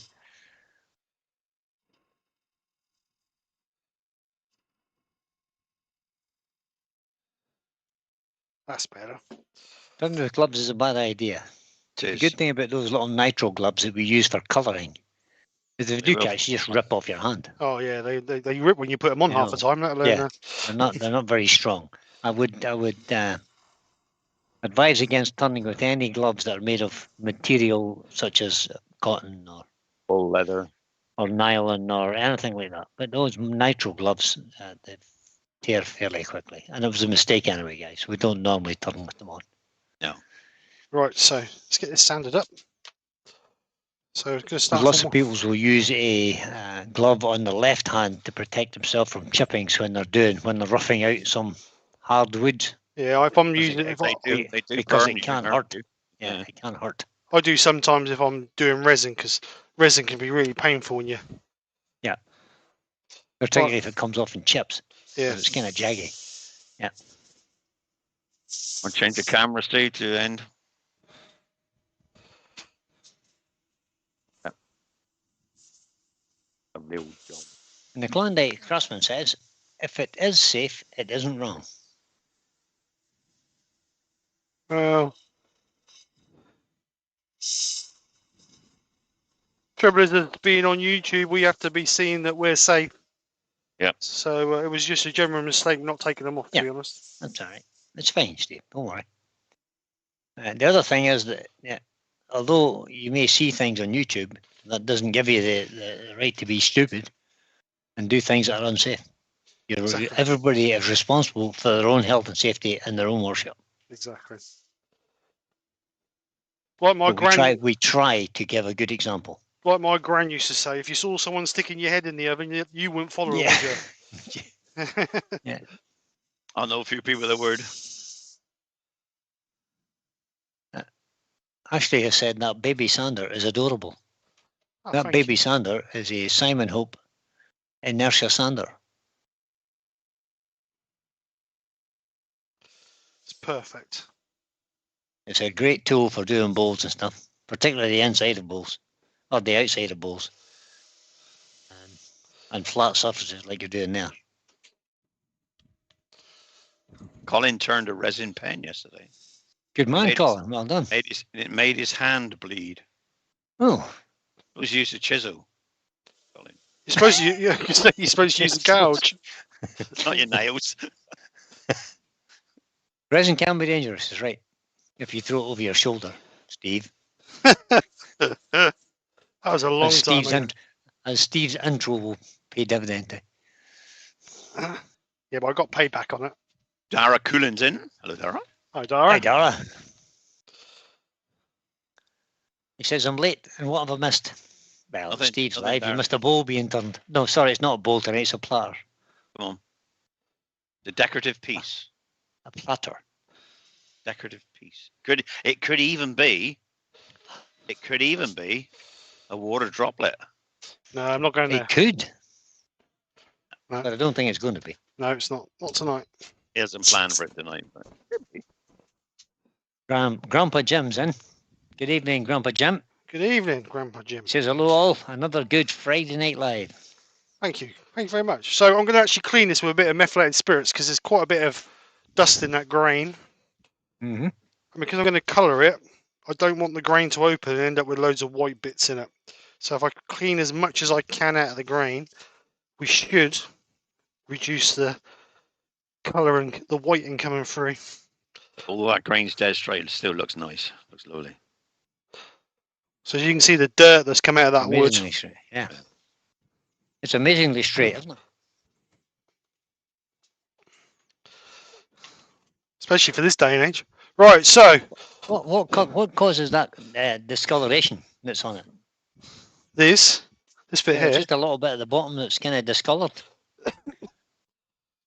That's better. Turning with gloves is a bad idea. It The is. good thing about those little nitro gloves that we use for colouring is if They you do will. catch, you just rip off your hand. Oh yeah, they rip when you put them on You half the know, time. Let alone, yeah. They're not very strong. I would advise against turning with any gloves that are made of material such as cotton Full leather. or nylon or anything like that. But those nitro gloves, they tear fairly quickly. And it was a mistake anyway, guys. We don't normally turn with them on. Right, so let's get this sanded up. So we're going to Because start. lots of people will use a glove on the left hand to protect themselves from chippings when they're roughing out some hardwood. Yeah, if I'm Because using if it, they do because burn it you, can hurt hurt. you. Yeah, Yeah. it can hurt. I do sometimes if I'm doing resin, because resin can be really painful when you. Particularly if it comes off in chips. Yeah. It's kind of jaggy. I'll change the camera state to end. A real job. And the Klondike Craftsman says, if it is safe, it isn't wrong. Well, trouble is, being on YouTube, we have to be seeing that we're safe. Yep. So it was just a general mistake not taking them off, to Yeah. be honest. That's all right. It's fine, Steve. Don't worry. The other thing is that, although you may see things on YouTube, that doesn't give you the right to be stupid and do things that are unsafe. Exactly. Everybody is responsible for their own health and safety in their own workshop. Exactly. Like my But we try to give a good example. Like my gran used to say, if you saw someone sticking your head in the oven, you wouldn't follow Yeah. it, would you? I know a few people that would. Ashley has said that baby sander is adorable. Oh, That thank baby you. sander is a Simon Hope inertia sander. It's perfect. It's a great tool for doing bowls and stuff, particularly the inside of bowls or the outside of bowls and flat surfaces like you're doing there. Colin turned a resin pen yesterday. Good man, Made- Colin. Well done. It made his hand bleed. Oh, It was used a chisel. Colin. You're supposed to, you're supposed to use a gouge. It's not your nails. resin can be dangerous, is right. If you throw it over your shoulder, Steve. That was a long time ago. As Steve's intro will pay dividend. Yeah, but I got paid back on it. Dara Coolin's in. Hello, Dara. Hi, Dara. Hi, Dara. He says, I'm late, and what have I missed? Well, Nothing- Steve's nothing, live. You Darren. missed a bowl being turned. No, sorry, it's not a bowl tonight, it's a platter. Come on. The decorative piece. A platter. Decorative piece. It could even be a water droplet. No, I'm not going there. It could. No. But I don't think it's going to be. No, it's not. Not tonight. He hasn't planned for it tonight. But Grandpa Jim's in. Good evening, Grandpa Jim. Good evening, Grandpa Jim. Says hello all. Another good Friday night live. Thank you. Thank you very much. So I'm going to actually clean this with a bit of methylated spirits because there's quite a bit of dust in that grain. Mm-hmm. And because I'm going to colour it, I don't want the grain to open and end up with loads of white bits in it. So if I clean as much as I can out of the grain, we should reduce the colour and the whiting coming through. although that grain's dead straight, it still looks nice. Looks lovely. So as you can see the dirt that's come out of that wood. Amazingly straight. Yeah. It's amazingly straight, isn't it? Especially for this day and age. Right, so What causes that discoloration that's on it? this bit Yeah, here, just a little bit at the bottom that's kind of discoloured.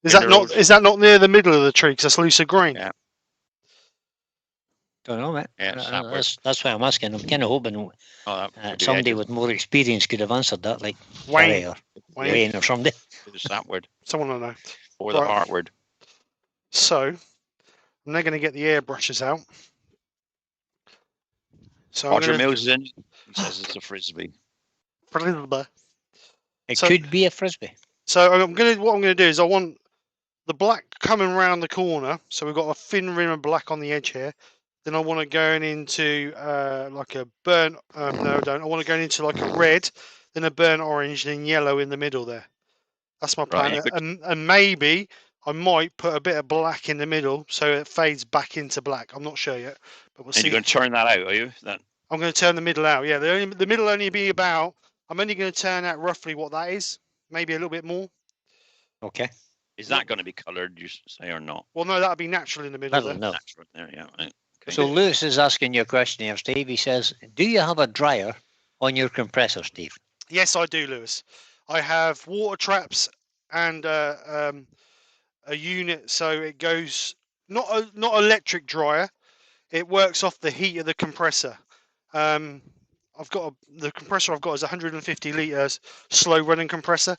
is that minerals. not near the middle of the tree because that's looser grain? Yeah. Don't know, mate. Yeah, it's that word. That's why I'm asking. I'm kind of hoping Oh, that could be somebody edges. with more experience could have answered that, like Wayne, Gary or Wayne, Wayne or somebody. It's that word. someone will know. Or the Right. heart word. So I'm now going to get the airbrushes out. So Roger I'm Mills is in. He says it's a frisbee. gonna, It So- could be a frisbee. so what I'm going to do is I want the black coming round the corner. So we've got a thin rim of black on the edge here. Then I want to go into like a burnt. No, I don't. I want to go into like a red, then a burnt orange, then yellow in the middle there. That's my plan. Right, good. And maybe I might put a bit of black in the middle so it fades back into black. I'm not sure yet, but we'll And see. you're going to turn that out, are you? That I'm going to turn the middle out. Yeah, the middle only be about. I'm only going to turn out roughly what that is. Maybe a little bit more. Okay. is that going to be coloured? You say or not? Well, no, that'll be natural in the middle. Middle, There. no. Natural there, yeah. Right. Okay. So Lewis is asking you a question here, Steve. He says, do you have a dryer on your compressor, Steve? Yes, I do, Lewis. I have water traps and a unit, so it goes not electric dryer. It works off the heat of the compressor. The compressor I've got is 150 litres slow running compressor,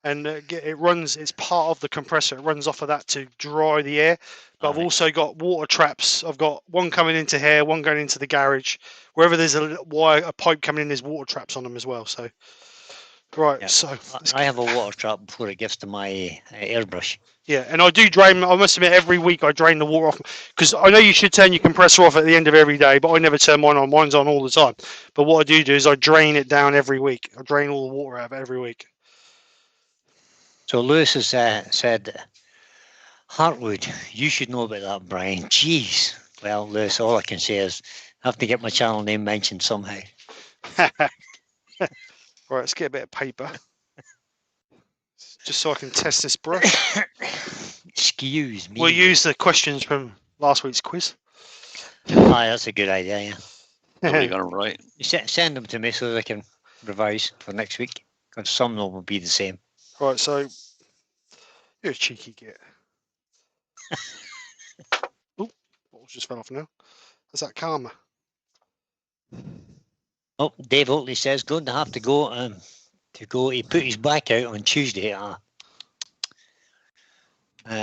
and it runs. It's part of the compressor. It runs off of that to dry the air. But I've Alright. also got water traps. I've got one coming into here, one going into the garage. Wherever there's a pipe coming in, there's water traps on them as well. So, right. Yeah. So I have a water trap before it gets to my airbrush. yeah, and I do drain. I must admit, every week I drain the water off because I know you should turn your compressor off at the end of every day, but I never turn mine on. Mine's on all the time. But what I do is I drain it down every week. I drain all the water out of it every week. So Lewis has said, Heartwood, you should know about that, Brian. Jeez. Well, Lewis, all I can say is I have to get my channel name mentioned somehow. Right, let's get a bit of paper, just so I can test this brush. Excuse me. We'll use the questions from last week's quiz. Aye, that's a good idea, yeah. What are you going to write? You send them to me so that I can revise for next week, because some of them will be the same. Right, so you're a cheeky git. Oh, bottles just fell off now. Is that karma? Oh, Dave Oatley says, going to have to go. He put his back out on Tuesday.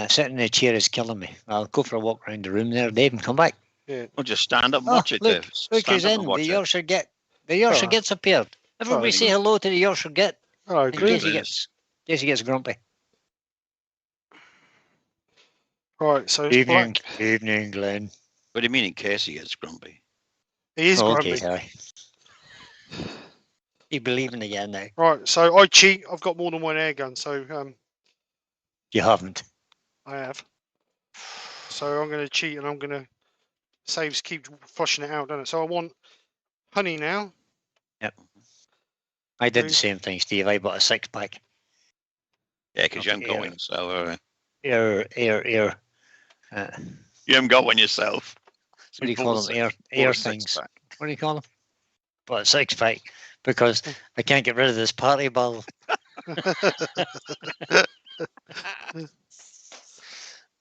Sitting in the chair is killing me. I'll go for a walk around the room there, Dave, and come back. Yeah. Well, just stand up and Oh, watch it, look, Dave. Look Stand who's up in. and watch The it. Yorkshire Git. The Yorkshire Oh. Git's appeared. Everybody Oh, say hello to the Yorkshire Git. Oh, In good. case he Goodness. gets grumpy. Right, so it's black. Evening, Glenn. What do you mean in case he gets grumpy? He is Oh, grumpy. okay, sorry. You believing again now? Right, so I cheat. I've got more than one air gun, so You haven't. I have. So I'm going to cheat, and I'm going to saves keep flushing it out, don't it? So I want honey now. I did the Three. same thing, Steve. I bought a 6-pack. Yeah, because you Okay, haven't got yeah. one, so Air. you haven't got one yourself. What do you call them? Air things. What do you call them? but a six-pack because I can't get rid of this party ball.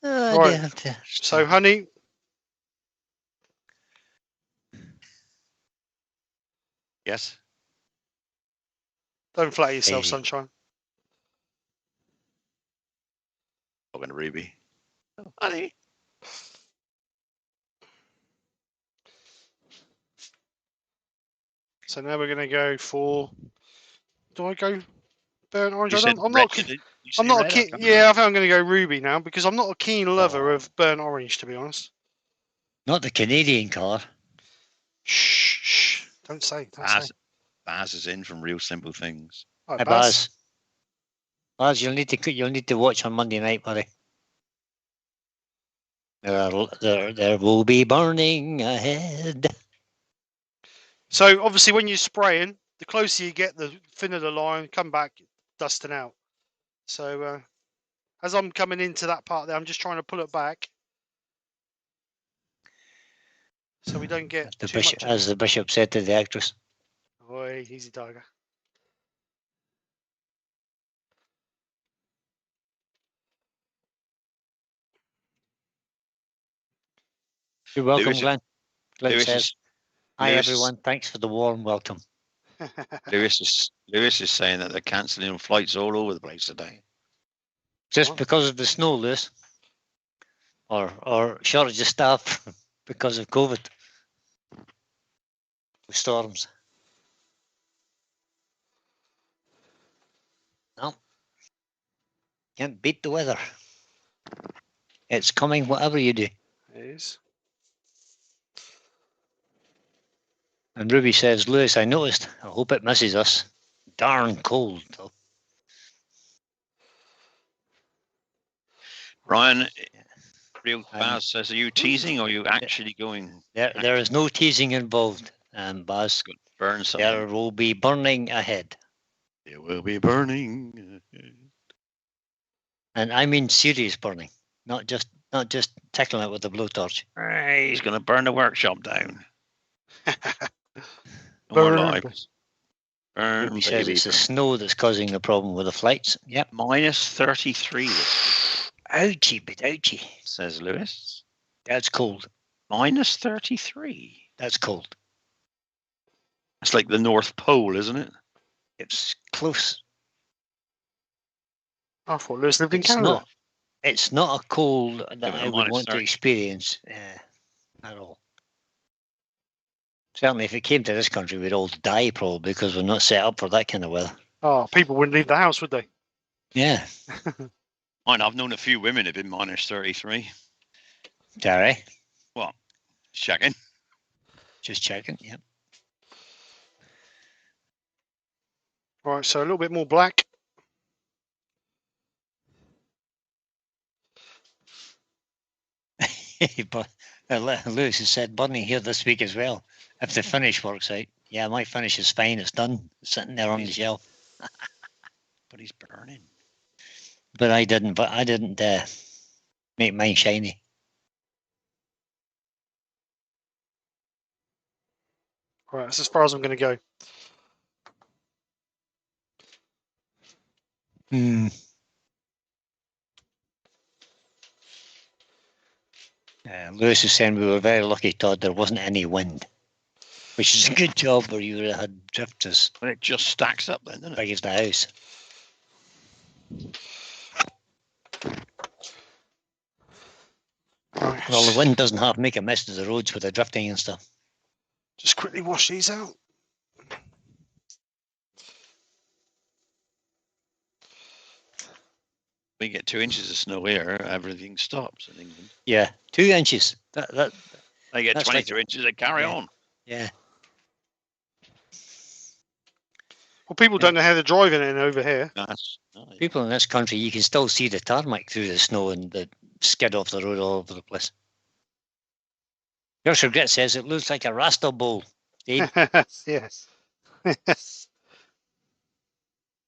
Oh, Right. dear. So, honey, Yes. don't flatter yourself, Hey. sunshine. Talking to Ruby. Oh, honey. So now we're going to go for. Do I go burnt orange? You I said don't. I'm red. not. Did you I'm say not a red? I keen. can't Yeah, remember. I think I'm going to go ruby now because I'm not a keen lover Oh. of burnt orange, to be honest. Not the Canadian colour. Shh, shh. Don't say. Don't say. Baz is in from Real Simple Things. Right, Hey, Baz. Baz, you'll need to watch on Monday night, buddy. There will be burning ahead. So obviously, when you're spraying, the closer you get, the thinner the line. Come back, dusting out. So as I'm coming into that part there, I'm just trying to pull it back so we don't get too much. As the bishop said to the actress. Oi, easy, tiger. You're welcome, Lewis, Glenn. Glenn Lewis says, is "Hi Lewis is- everyone, thanks for the warm welcome." Lewis is saying that they're cancelling flights all over the place today. Just What? because of the snow, Lewis, or shortage of staff because of COVID, the storms. No, can't beat the weather. It's coming, whatever you do. It is. And Ruby says, "Lewis, I noticed. I hope it misses us. Darn cold, though." Ryan, Real Um, Baz says, are you teasing or are you actually going There is no teasing involved, Baz. to burn something? There will be burning ahead. It will be burning. And I mean serious burning, not just tickling it with a blowtorch. He's going to burn the workshop down. No Burn. more lives. Burn, Ruby says baby, it's the burn. snow that's causing the problem with the flights. Yep. Minus 33, Ouchie, but ouchie. says Lewis. That's cold. Minus 33. That's cold. It's like the North Pole, isn't it? It's close. I thought Lewis lived in It's Canada. not. It's not a cold that but I would minus want to 30. experience at all. Certainly, if it came to this country, we'd all die probably because we're not set up for that kind of weather. Oh, people wouldn't leave the house, would they? Yeah. I've known a few women have been minus 33. Sorry. Checking. Just checking. Yep. Right, so a little bit more black. But Lewis has said burning here this week as well. If the finish works out, yeah, my finish is fine. It's done. It's sitting there on the shelf. But he's burning. But I didn't. But I didn't make mine shiny. Right, that's as far as I'm going to go. Lewis is saying we were very lucky, Todd. There wasn't any wind, which is a good job, where you would have had drifts as But it just stacks up then, doesn't it? big as the house. Right, Well, the wind doesn't half make a mess of the roads with the drifting and stuff. just quickly wash these out. We get 2 inches of snow here, everything stops in England. Yeah, 2 inches. They get That's 22 like- inches, they carry yeah. on. Yeah. Well, people don't know how to drive in it over here. People in this country, you can still see the tarmac through the snow and the skid off the road all over the place. Yorkshire Grit says it looks like a raster bowl. Steve. Yes.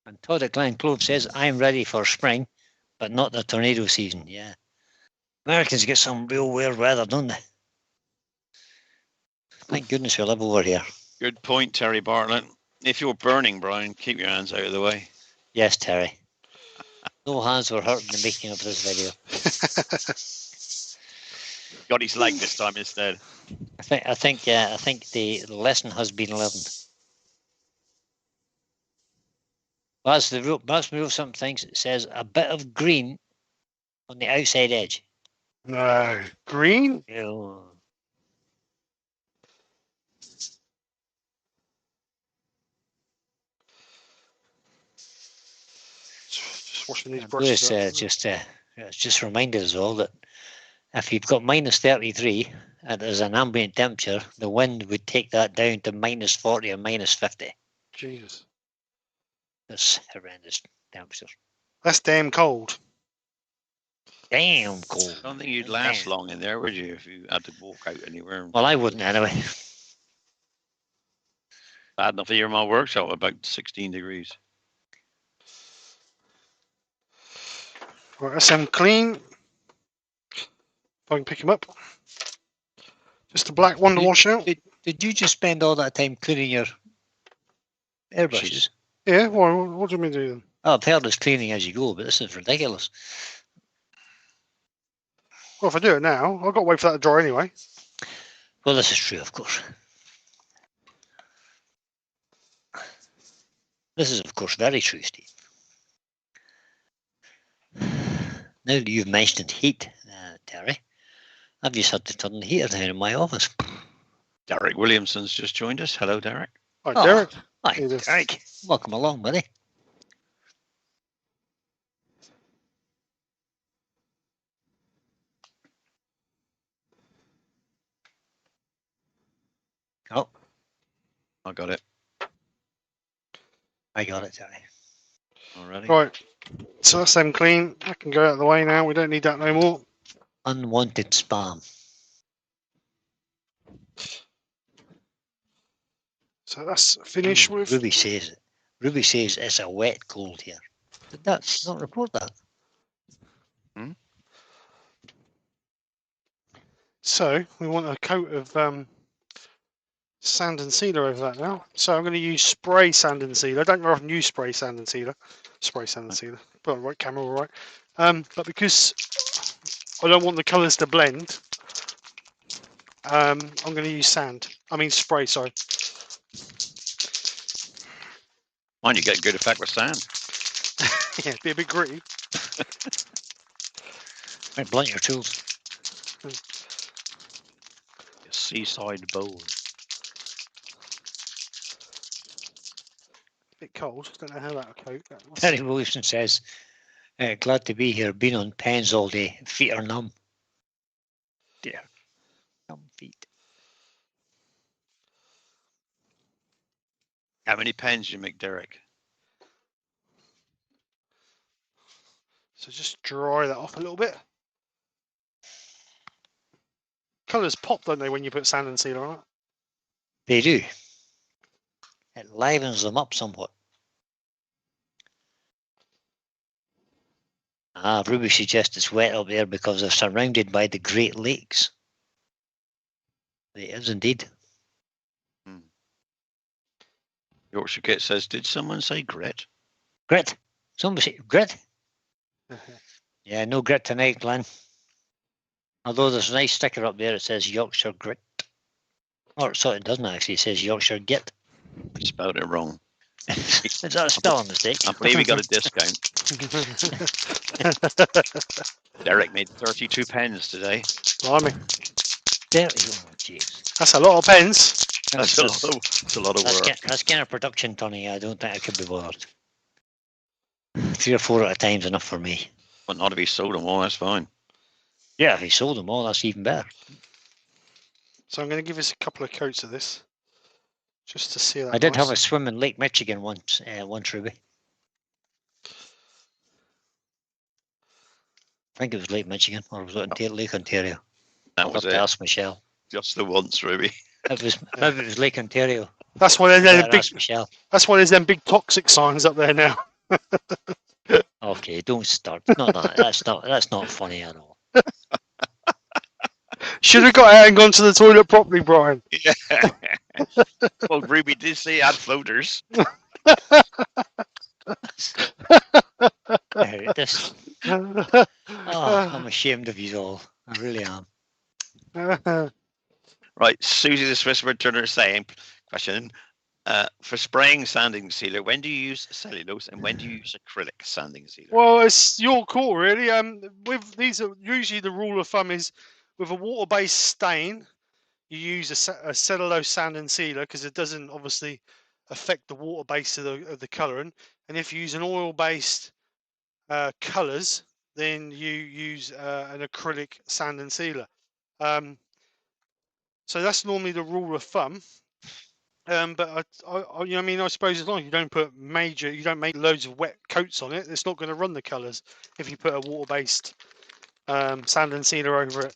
And Todd at Glen Clove says, I'm ready for spring, but not the tornado season. Yeah. Americans get some real weird weather, don't they? Thank goodness we live over here. Good point, Terry Bartlett. If you're burning, Brian, keep your hands out of the way. Yes, Terry. No hands were hurt in the making of this video. Got his leg this time instead. I think the lesson has been learned. That's the rule. That's the rule. Some things it says a bit of green on the outside edge. No. Green? Ew. Just washing these Bruce brushes up. just reminded us all that if you've got minus 33 and there's an ambient temperature, the wind would take that down to minus 40 or minus 50. Jesus. That's horrendous temperature. That's damn cold. Damn cold. I don't think you'd last long in there, would you, if you had to walk out anywhere? Well, I wouldn't anyway. Bad enough here in my workshop, about 16 degrees. Right, that's them clean. If I can pick them up. Just a black one to wash out. Did you just spend all that time cleaning your airbrushes? Yeah, what do you mean do then? Oh, I've heard it's cleaning as you go, but this is ridiculous. Well, if I do it now, I've got to wait for that to dry anyway. Well, this is true, of course. This is, of course, very true, Steve. Now that you've mentioned heat, Terry, I've just had to turn the heater down in my office. Derek Williamson's just joined us. Hello, Derek. Hi, Derek. Hi, Hey, this- Derek. Welcome along, buddy. Oh, I got it I got it, Terry. already. Right, so that's them clean. I can go out of the way now. We don't need that no more. Unwanted spam. So that's finished with. Ruby says it's a wet cold here. Did that not report that? So we want a coat of sand and sealer over that now. So I'm going to use spray sand and sealer. I don't very often use spray sand and sealer. Spray sand and sealer. Put on the right camera, all right. But because I don't want the colours to blend, I'm going to use spray, sorry. Mind you, get good effect with sand. Yeah, be a bit gritty. Might blunt your tools. A seaside bowl. Bit cold. Don't know how that'll coat. Terry Wilson says, glad to be here. Been on pens all day. Feet are numb. Dear. Numb feet. How many pens do you make, Derek? So just dry that off a little bit. Colours pop, don't they, when you put sand and sealer on it? They do. It livens them up somewhat. Ruby suggests it's wet up there because they're surrounded by the Great Lakes. It is indeed. Yorkshire Kit says, did someone say grit? Grit. Somebody say grit. Yeah, no grit tonight, Glenn. Although there's a nice sticker up there that says Yorkshire Grit. Or so it doesn't actually, it says Yorkshire Git. I spelled it wrong. Is that a spelling mistake? I believe he got a discount. Derek made 32 pens today. Blimey. There we go. Jeez. That's a lot of pens. That's a lot of work. That's kind of production, Tony. I don't think I could be bothered. 3 or 4 at a time's enough for me. But not if he sold them all, that's fine. Yeah, if he sold them all, that's even better. So I'm going to give us a couple of coats of this. Just to see that. I did have a swim in Lake Michigan once, Ruby. I think it was Lake Michigan, or was it Lake Ontario? That was I'll have it. to ask Michelle. Just the once, Ruby. Maybe it was Lake Ontario. That's why there's I'll ask Michelle. That's why there's them big toxic signs up there now. Okay, don't start. Not that. That's not funny at all. Should have got out and gone to the toilet properly, Brian. Yeah. Well, Ruby did say he had floaters. This. Oh, I'm ashamed of you all. I really am. Right, Susie the Swiss Woodturner saying, question, for spraying sanding sealer, when do you use cellulose and when do you use acrylic sanding sealer? Well, it's your call, really. With these, usually the rule of thumb is with a water-based stain, you use a cellulose sand and sealer because it doesn't obviously affect the water base of the colouring. And if you use an oil-based colours, then you use an acrylic sand and sealer. So that's normally the rule of thumb. But I mean, I suppose as long as you don't put you don't make loads of wet coats on it, it's not going to run the colours if you put a water-based sand and sealer over it.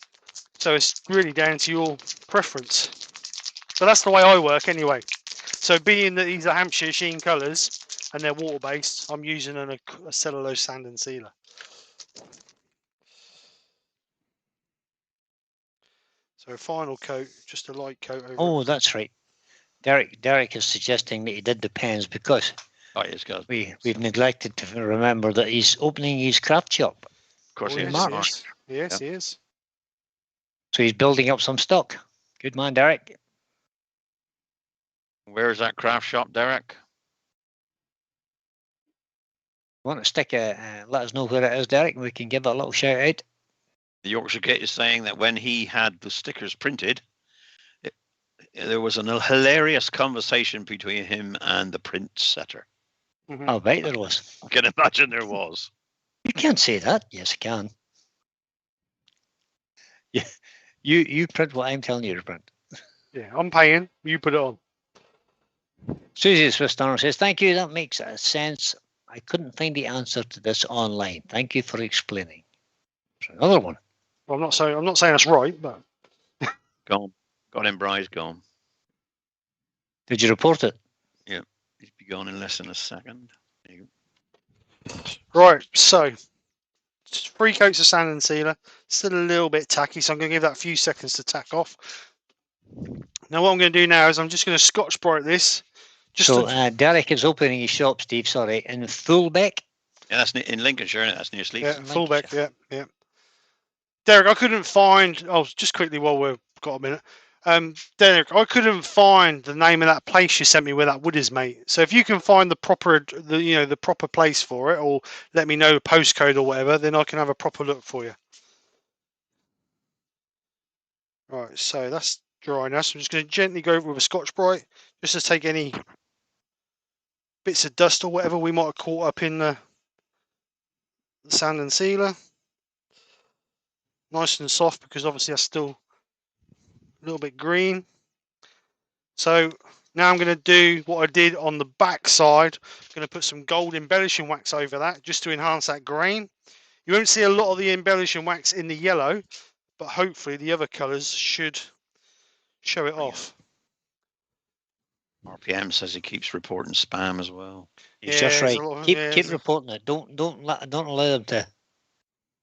So it's really down to your preference. So that's the way I work anyway. So being that these are Hampshire Sheen colours and they're water-based, I'm using a cellulose sand and sealer. So a final coat, just a light coat over. Oh, that's right. Derek is suggesting that he did the pens because we've neglected to remember that he's opening his craft shop. Of course, in he March. is. Yes, he is. So he's building up some stock. Good man, Derek. Where's that craft shop, Derek? Want to stick let us know where it is, Derek, and we can give it a little shout out. The Yorkshire Gate is saying that when he had the stickers printed, there was a hilarious conversation between him and the print setter. Mm-hmm. I bet there was. I can imagine there was. You can't say that. Yes, I can. Yeah, you print what I'm telling you to print. Yeah, I'm paying. You put it on. Susie the Swiss Turner says, "Thank you. That makes sense. I couldn't find the answer to this online. Thank you for explaining." There's another one. Well, I'm not saying that's right, but Gone. Got him, Bryce. Gone. Did you report it? Yeah, he's be gone in less than a second. Right. So 3 coats of sand and sealer. Still a little bit tacky, so I'm going to give that a few seconds to tack off. Now what I'm going to do now is I'm just going to Scotch Brite this. Derek is opening his shop, Steve. Sorry, in Fullbeck. Yeah, that's in Lincolnshire. That's near Sleaford. Yeah, Fullbeck. Yeah. Derek, I couldn't find. Oh, just quickly while we've got a minute. Derek, I couldn't find the name of that place you sent me where that wood is, mate. So if you can find the proper place for it, or let me know the postcode or whatever, then I can have a proper look for you. Right, so that's dry now. So I'm just going to gently go over with a Scotch Brite, just to take any bits of dust or whatever we might have caught up in the sand and sealer. Nice and soft because obviously that's still a little bit green. So now I'm going to do what I did on the back side. I'm going to put some gold embellishing wax over that just to enhance that grain. You won't see a lot of the embellishing wax in the yellow, but hopefully the other colours should show it off. RPM says he keeps reporting spam as well. He's just right. Keep reporting it. Don't allow them to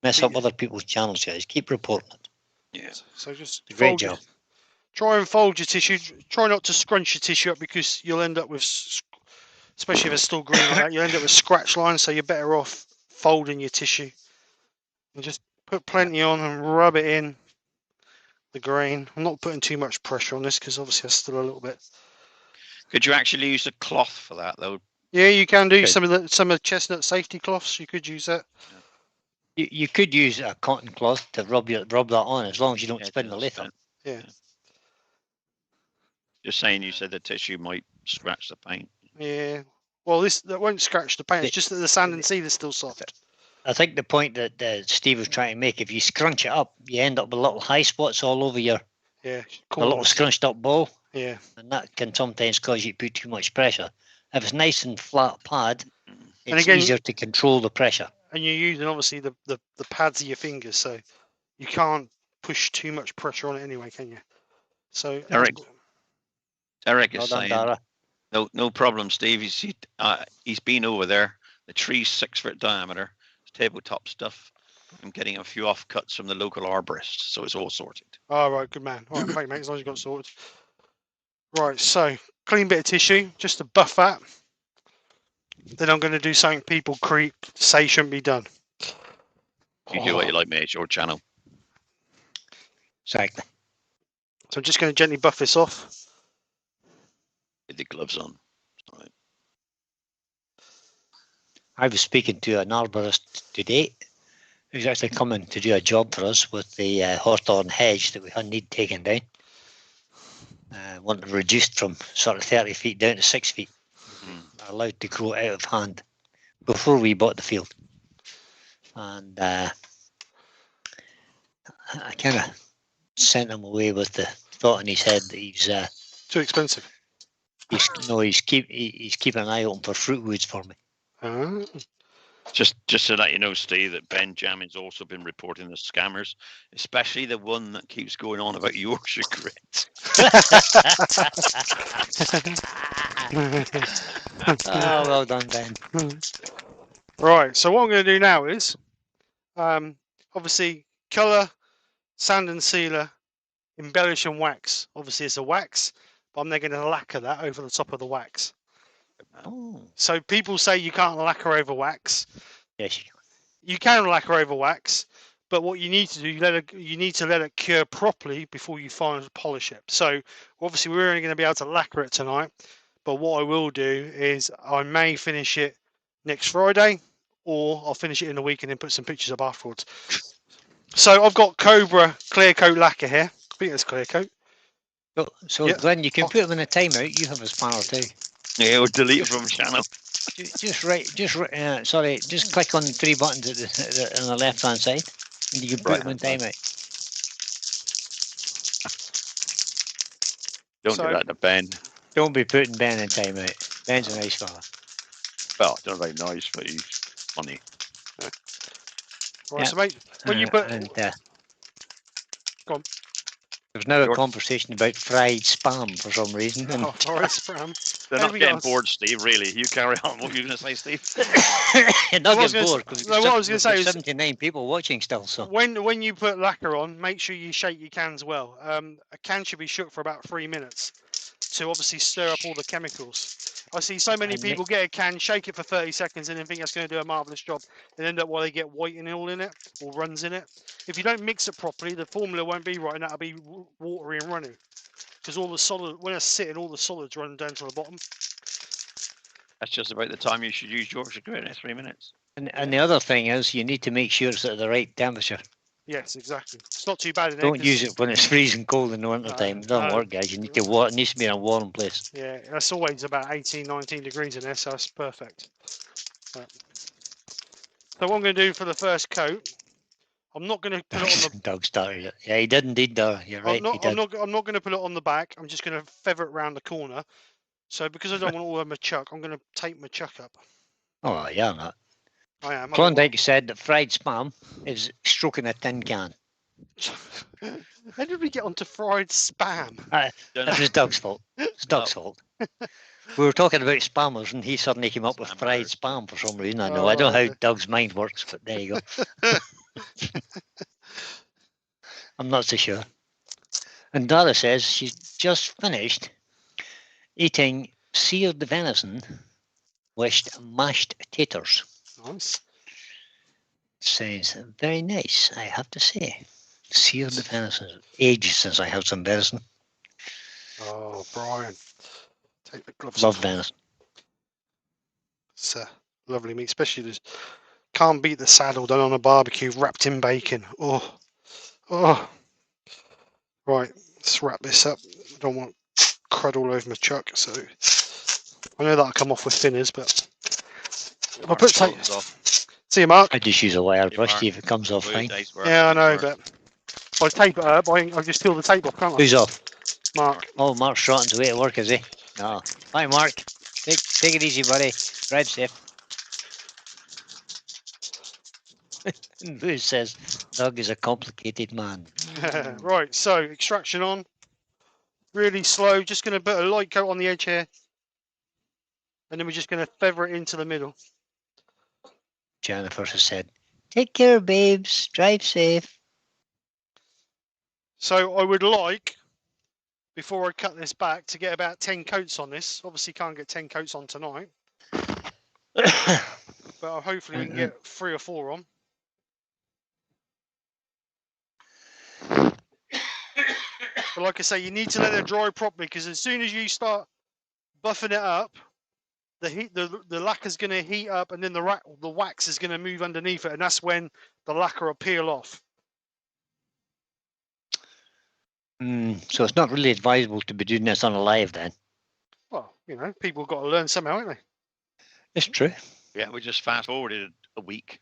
mess up other people's channels, guys. Keep reporting it. Yeah. So just great job. Try and fold your tissue. Try not to scrunch your tissue up because you'll end up with, especially if it's still green like that, you'll end up with scratch lines. So you're better off folding your tissue. And just put plenty on and rub it in the grain. I'm not putting too much pressure on this because obviously it's still a little bit. Could you actually use a cloth for that though? Yeah, you can do some of the chestnut safety cloths. You could use that. You could use a cotton cloth to rub that on as long as you don't spin the lathe. Yeah. Just saying, you said the tissue might scratch the paint. Yeah. Well, that won't scratch the paint. It's just that the sand and sealer is still soft. I think the point that Steve was trying to make, if you scrunch it up, you end up with little high spots all over your a little scrunched up ball. Yeah. And that can sometimes cause you to put too much pressure. If it's nice and flat pad, it's easier to control the pressure. And you're using obviously the pads of your fingers, so you can't push too much pressure on it anyway, can you? So Derek is saying, no problem, Steve. He's been over there. The tree's 6 foot diameter. It's tabletop stuff. I'm getting a few offcuts from the local arborist, so it's all sorted. All right, good man. All right, mate, as long as you got sorted. Right, so clean bit of tissue, just to buff that. Then I'm going to do something people say shouldn't be done. You do what you like, mate. It's your channel. Exactly. So I'm just going to gently buff this off. With the gloves on. All right. I was speaking to an arborist today who's actually coming to do a job for us with the hawthorn hedge that we had need taken down. Wanted reduced from sort of 30 feet down to 6 feet. Allowed to grow out of hand before we bought the field. And I kind of sent him away with the thought in his head that he's Too expensive. he's keeping an eye open for fruit woods for me. Just so that you know, Steve, that Ben Jamin's also been reporting the scammers, especially the one that keeps going on about Yorkshire grits. Oh, well done, Ben. Right, so what I'm going to do now is, obviously, colour, sand and sealer, embellish and wax. Obviously, it's a wax, but I'm then going to lacquer that over the top of the wax. Oh, So people say you can't lacquer over wax. yes. You can lacquer over wax, but what you need to do, you need to let it cure properly before you finally polish it. So obviously, we're only going to be able to lacquer it tonight. But what I will do is I may finish it next Friday, or I'll finish it in a week and then put some pictures up afterwards. So I've got Cobra clear coat lacquer here. I think it's clear coat. So Yeah. Glenn, you can put them in a timeout. You have a spanner too. Yeah, we'll delete it from the channel. Just click on the three buttons on the left hand side, and you can put them in timeout. Don't do that to Ben. Don't be putting Ben in timeout. Ben's a nice fella. Well, not very nice, but he's funny. Right, so mate, when you put, go on. There's now a conversation about fried spam for some reason. And Fried spam. They're not getting bored, Steve. Really, you carry on. What were you going to say, Steve? not getting bored because what I was going to say is 79 people watching still. So when you put lacquer on, make sure you shake your cans well. A can should be shook for about 3 minutes to obviously stir up all the chemicals. I see so many people get a can, shake it for 30 seconds, and then think that's going to do a marvellous job, and end up while they get white and all in it or runs in it. If you don't mix it properly, the formula won't be right, and that'll be watery and runny. Because all the solid, when it's sitting, all the solids run down to the bottom. That's just about the time you should use Yorkshire grit. 3 minutes. And the other thing is, you need to make sure it's at the right temperature. Yes, exactly. It's not too bad. Don't use it when it's freezing cold in the winter time. It doesn't work, guys. You need to it needs to be in a warm place. Yeah, that's always about 18, 19 degrees in there, so that's perfect. Right. So what I'm going to do for the first coat, I'm not going to put it on the. Doug started it. Yeah, he did indeed. You're right. I'm not going to put it on the back. I'm just going to feather it around the corner. So because I don't want all of my chuck, I'm going to tape my chuck up. Oh, yeah, not. I am. Klondike said that fried spam is stroking a tin can. How did we get onto fried spam? That was Doug's fault. It's Doug's fault. We were talking about spammers, and he suddenly came up with fried spam for some reason. I know. I don't know how Doug's mind works, but there you go. I'm not so sure. And Dara says she's just finished eating seared venison with mashed taters. Nice. Sounds very nice, I have to say. Seared venison. Ages since I had some venison. Oh, Brian. Take the gloves Love off. venison. It's lovely meat, especially this. Can't beat the saddle done on a barbecue wrapped in bacon. Oh. Right, let's wrap this up. I don't want crud all over my chuck, so I know that'll come off with thinners, but if I put tape. See you, Mark. I just use a wire brush, see if it comes off fine. Yeah, I know, but if I tape it up, I just steal the tape off, can't I? Who's off? Mark. Oh, Mark's trotting away to work, is he? No. Hi, Mark. Take it easy, buddy. Drive safe. Who says Doug is a complicated man? Right, so extraction on. Really slow. Just going to put a light coat on the edge here. And then we're just going to feather it into the middle. Jennifer has said, take care, babes. Drive safe. So I would like before I cut this back to get about 10 coats on this. Obviously, can't get 10 coats on tonight, but hopefully we can get 3 or 4 on. But like I say, you need to let it dry properly, because as soon as you start buffing it up, the lacquer's going to heat up, and then the wax is going to move underneath it, and that's when the lacquer will peel off. So it's not really advisable to be doing this on a live then. Well, you know, people have got to learn somehow, haven't they? It's true. Yeah, we just fast forwarded a week.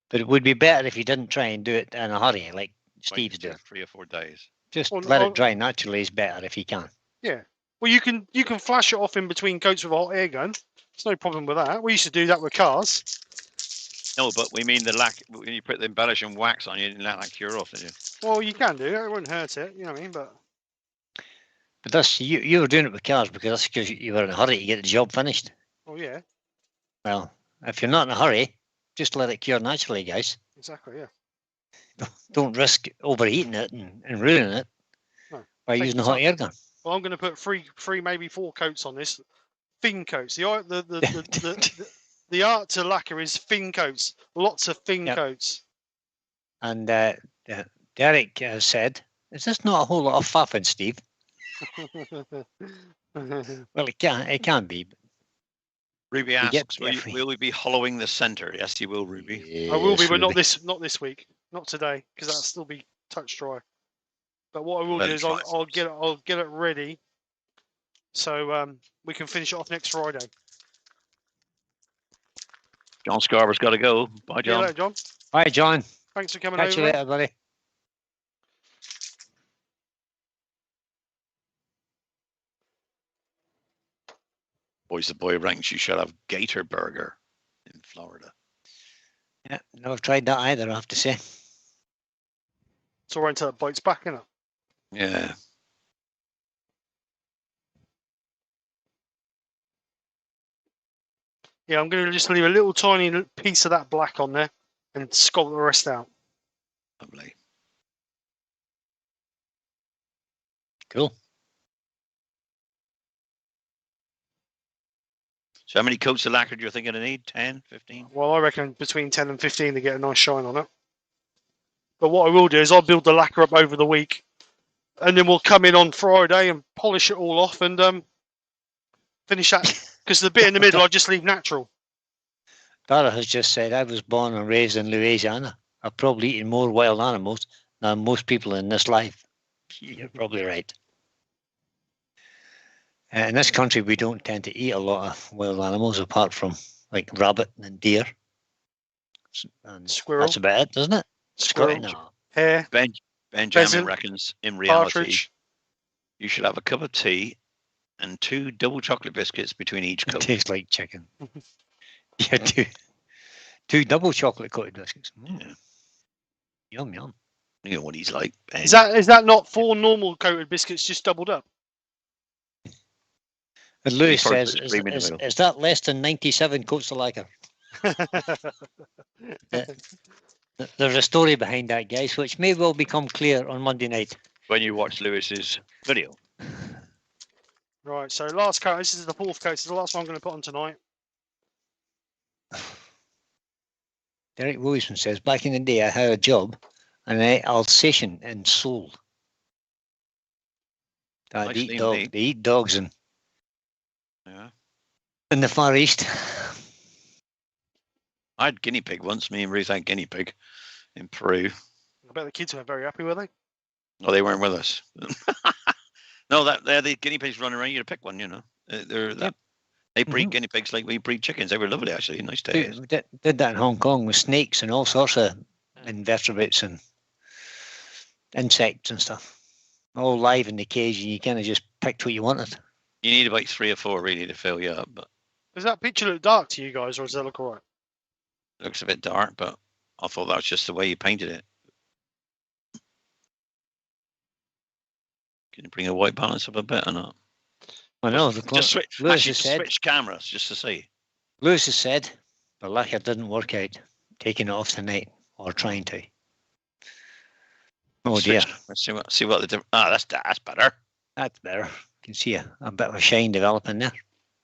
But it would be better if you didn't try and do it in a hurry, like Steve's Wait doing. 3 or 4 days. Just Well, let it dry naturally is better if you can. Yeah. Well, you can flash it off in between coats with a hot air gun. There's no problem with that. We used to do that with cars. No, but we mean the when you put the embellishing wax on, you didn't let that cure off, did you? Well, you can do it. It wouldn't hurt it. You know what I mean? But this, you were doing it with cars because you were in a hurry to get the job finished. oh yeah, Well, if you're not in a hurry, just let it cure naturally, guys. exactly. Yeah. Don't risk overheating it and ruining it No, by take using a your hot time. air gun. Well, I'm going to put three, maybe 4 coats on this. Thin coats. The art to lacquer is thin coats. Lots of thin Yep. coats. And Derek said, "Is this not a whole lot of faffing, Steve?" Well, it can be. But Ruby You get asks, every- will we be hollowing the centre? Yes, you will, Ruby. I will be, Yes, but not Ruby. this week, not today, because that'll still be touch dry. But what I will Let do it is dry I'll first. get it ready, so we can finish it off next Friday. John Scarborough's got to go. Bye, See you John. later, John. Hi, John. Thanks for coming Catch you over. later, buddy. Boys, the boy ranks you should have Gator Burger in Florida. Yeah, never tried that either, I have to say. It's all right until it bites back, isn't it? Yeah. Yeah, I'm going to just leave a little tiny piece of that black on there and sculpt the rest out. Lovely. Cool. So how many coats of lacquer do you think you're going to need? 10, 15? Well, I reckon between 10 and 15 to get a nice shine on it. But what I will do is I'll build the lacquer up over the week, and then we'll come in on Friday and polish it all off and finish that. Because the bit in the middle, I just leave natural. Dara has just said, "I was born and raised in Louisiana. I've probably eaten more wild animals than most people in this life." You're probably right. In this country, we don't tend to eat a lot of wild animals apart from like rabbit and deer. And Squirrel. that's about it, doesn't it? Squirrel. No. Hare, Benjamin Pheasant, reckons in reality partridge. you should have a cup of tea and 2 double chocolate biscuits between each It coat. tastes like chicken. Yeah, two double chocolate coated biscuits. Yeah. Yum yum. You know what he's like, Ben. Is that not 4 normal coated biscuits just doubled up? And Lewis Part says, that's cream in the middle. is that less than 97 coats of lacquer? There's a story behind that, guys, which may well become clear on Monday night. When you watch Lewis's video. Right, so last coat. This is the 4th coat. This is the last one I'm going to put on tonight. Derek Wilson says, "Back in the day, I had a job and an Alsatian in Seoul. They Nicely eat, made. they eat dogs in Yeah. the Far East." I had guinea pig once. Me and Ruth had guinea pig in Peru. I bet the kids were very happy, were they? No, they weren't with us. No, they're the guinea pigs running around. You to pick one, you know. They breed guinea pigs like we breed chickens. They were lovely, actually. Nice days. We did that in Hong Kong with snakes and all sorts of invertebrates and insects and stuff. All live in the cage, and you kind of just picked what you wanted. You need about 3 or 4 really to fill you up, but Does that picture look dark to you guys, or does that look alright? it looks a bit dark. But I thought that was just the way you painted it. Can you bring a white balance up a bit or not? I know. Just switch, Lewis actually, has just said. switch cameras just to see. Lewis has said the lacquer didn't work out. Taking it off tonight or trying to. Oh dear, Let's see what the difference. Ah, that's better. that's better. You can see a bit of a shine developing there.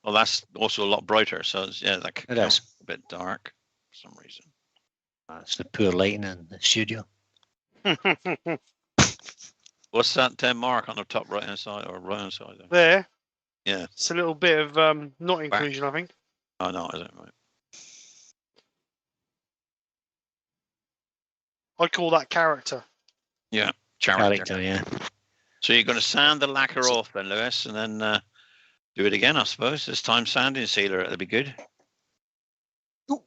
Well, that's also a lot brighter. So it's, yeah, like It is. a bit dark for some reason. That's the poor lighting in the studio. What's that mark on the top right hand side or right hand side there? There. Yeah. It's a little bit of not inclusion, I think. Oh no, is it right? I call that character. Yeah, character. Character, yeah. So you're going to sand the lacquer off then, Lewis, and then do it again, I suppose. This time sanding sealer, it'll be good.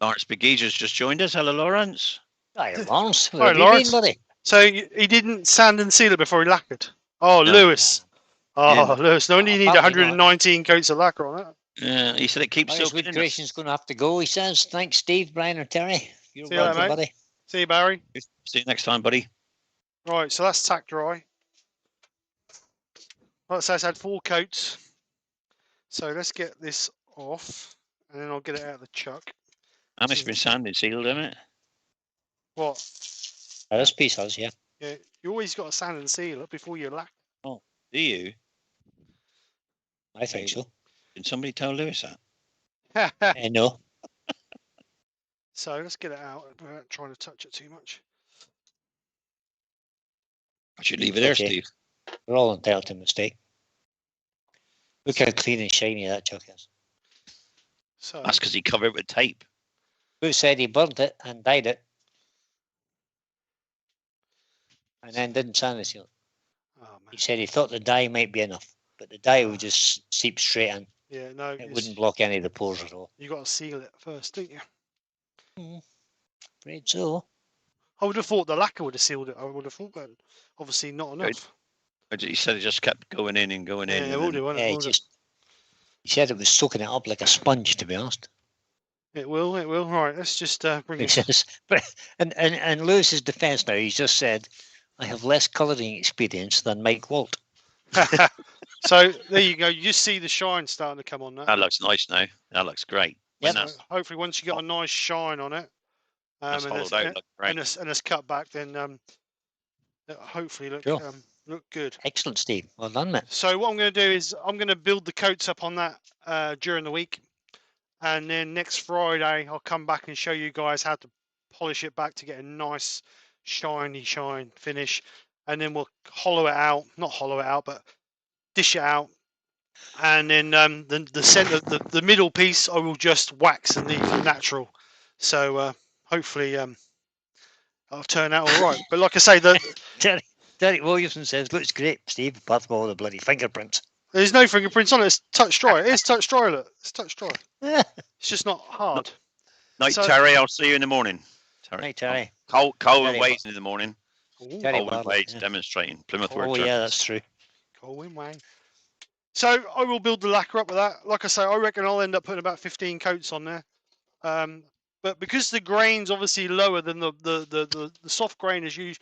Lawrence Begeezer's just joined us. Hello, Lawrence. Hi, Lawrence. Hi, Where have you Lawrence. been, buddy? So he didn't sand and seal it before he lacquered. Oh, No. Lewis. Oh, Yeah. Lewis. No wonder you need Apparently 119 coats of lacquer on that. Yeah, he said it keeps His soaking wood in. creation's going to have to go, he says. Thanks, Steve, Brian, or Terry. You're See you later, welcome, mate. buddy. See you, Barry. See you next time, buddy. Right, so that's tack dry. Like I say, it's had 4 coats. So let's get this off, and then I'll get it out of the chuck. And it's been sanded sealed, isn't it? What? This piece has, yeah. Yeah, you always got to sand and seal it before you lacquer. Do you? I think so. Did somebody tell Lewis that? No. So let's get it out without trying to touch it too much. I should leave it there, Okay. Steve. We're all entitled to a mistake. Look how clean and shiny that chuck is. So That's because he covered it with tape. Who said he burnt it and dyed it and then didn't sand seal it? oh, man. He said he thought the dye might be enough, but the dye would just seep straight in. Yeah, no, It wouldn't block any of the pores at all. you got to seal it first, don't you? Afraid so. I would have thought the lacquer would have sealed it. I would have thought, but obviously not enough. He said it just kept going in and going in. Yeah, it and will then- do, won't Yeah, it? he said it was soaking it up like a sponge, to be honest. It will, it will. Right, let's just bring He it. says, but in Lewis's defence now, he's just said, I have less colouring experience than Mike Walt. So there you go. You just see the shine starting to come on that. That looks nice now. That looks great. Yep. When So hopefully, once you get a nice shine on it, that's and hollowed it's, out, looks great. and it's cut back, then it'll hopefully look Sure. look good. Excellent, Steve. Well done, mate. So what I'm going to do is I'm going to build the coats up on that during the week, and then next Friday I'll come back and show you guys how to polish it back to get a nice shiny shine finish, and then we'll hollow it out, not hollow it out, but dish it out, and then the center, the middle piece, I will just wax and leave natural. So hopefully I'll turn out all right. But like I say, Derek Williamson says, looks great, Steve, apart from all the bloody fingerprints. there's no fingerprints on it. It's touch dry. It is touch dry. Look, it's touch dry. It's just not hard. Night, So- Terry. I'll see you in the morning. Terry. Right, Terry. Cole Terry, and Wade's in the morning. Ooh, Terry. Cole and Bartlett, Wade's yeah. demonstrating Plymouth Word Oh, Turn. yeah, that's true. Colin Wayne. So I will build the lacquer up with that. Like I say, I reckon I'll end up putting about 15 coats on there. But because the grain's obviously lower than the soft grain is usually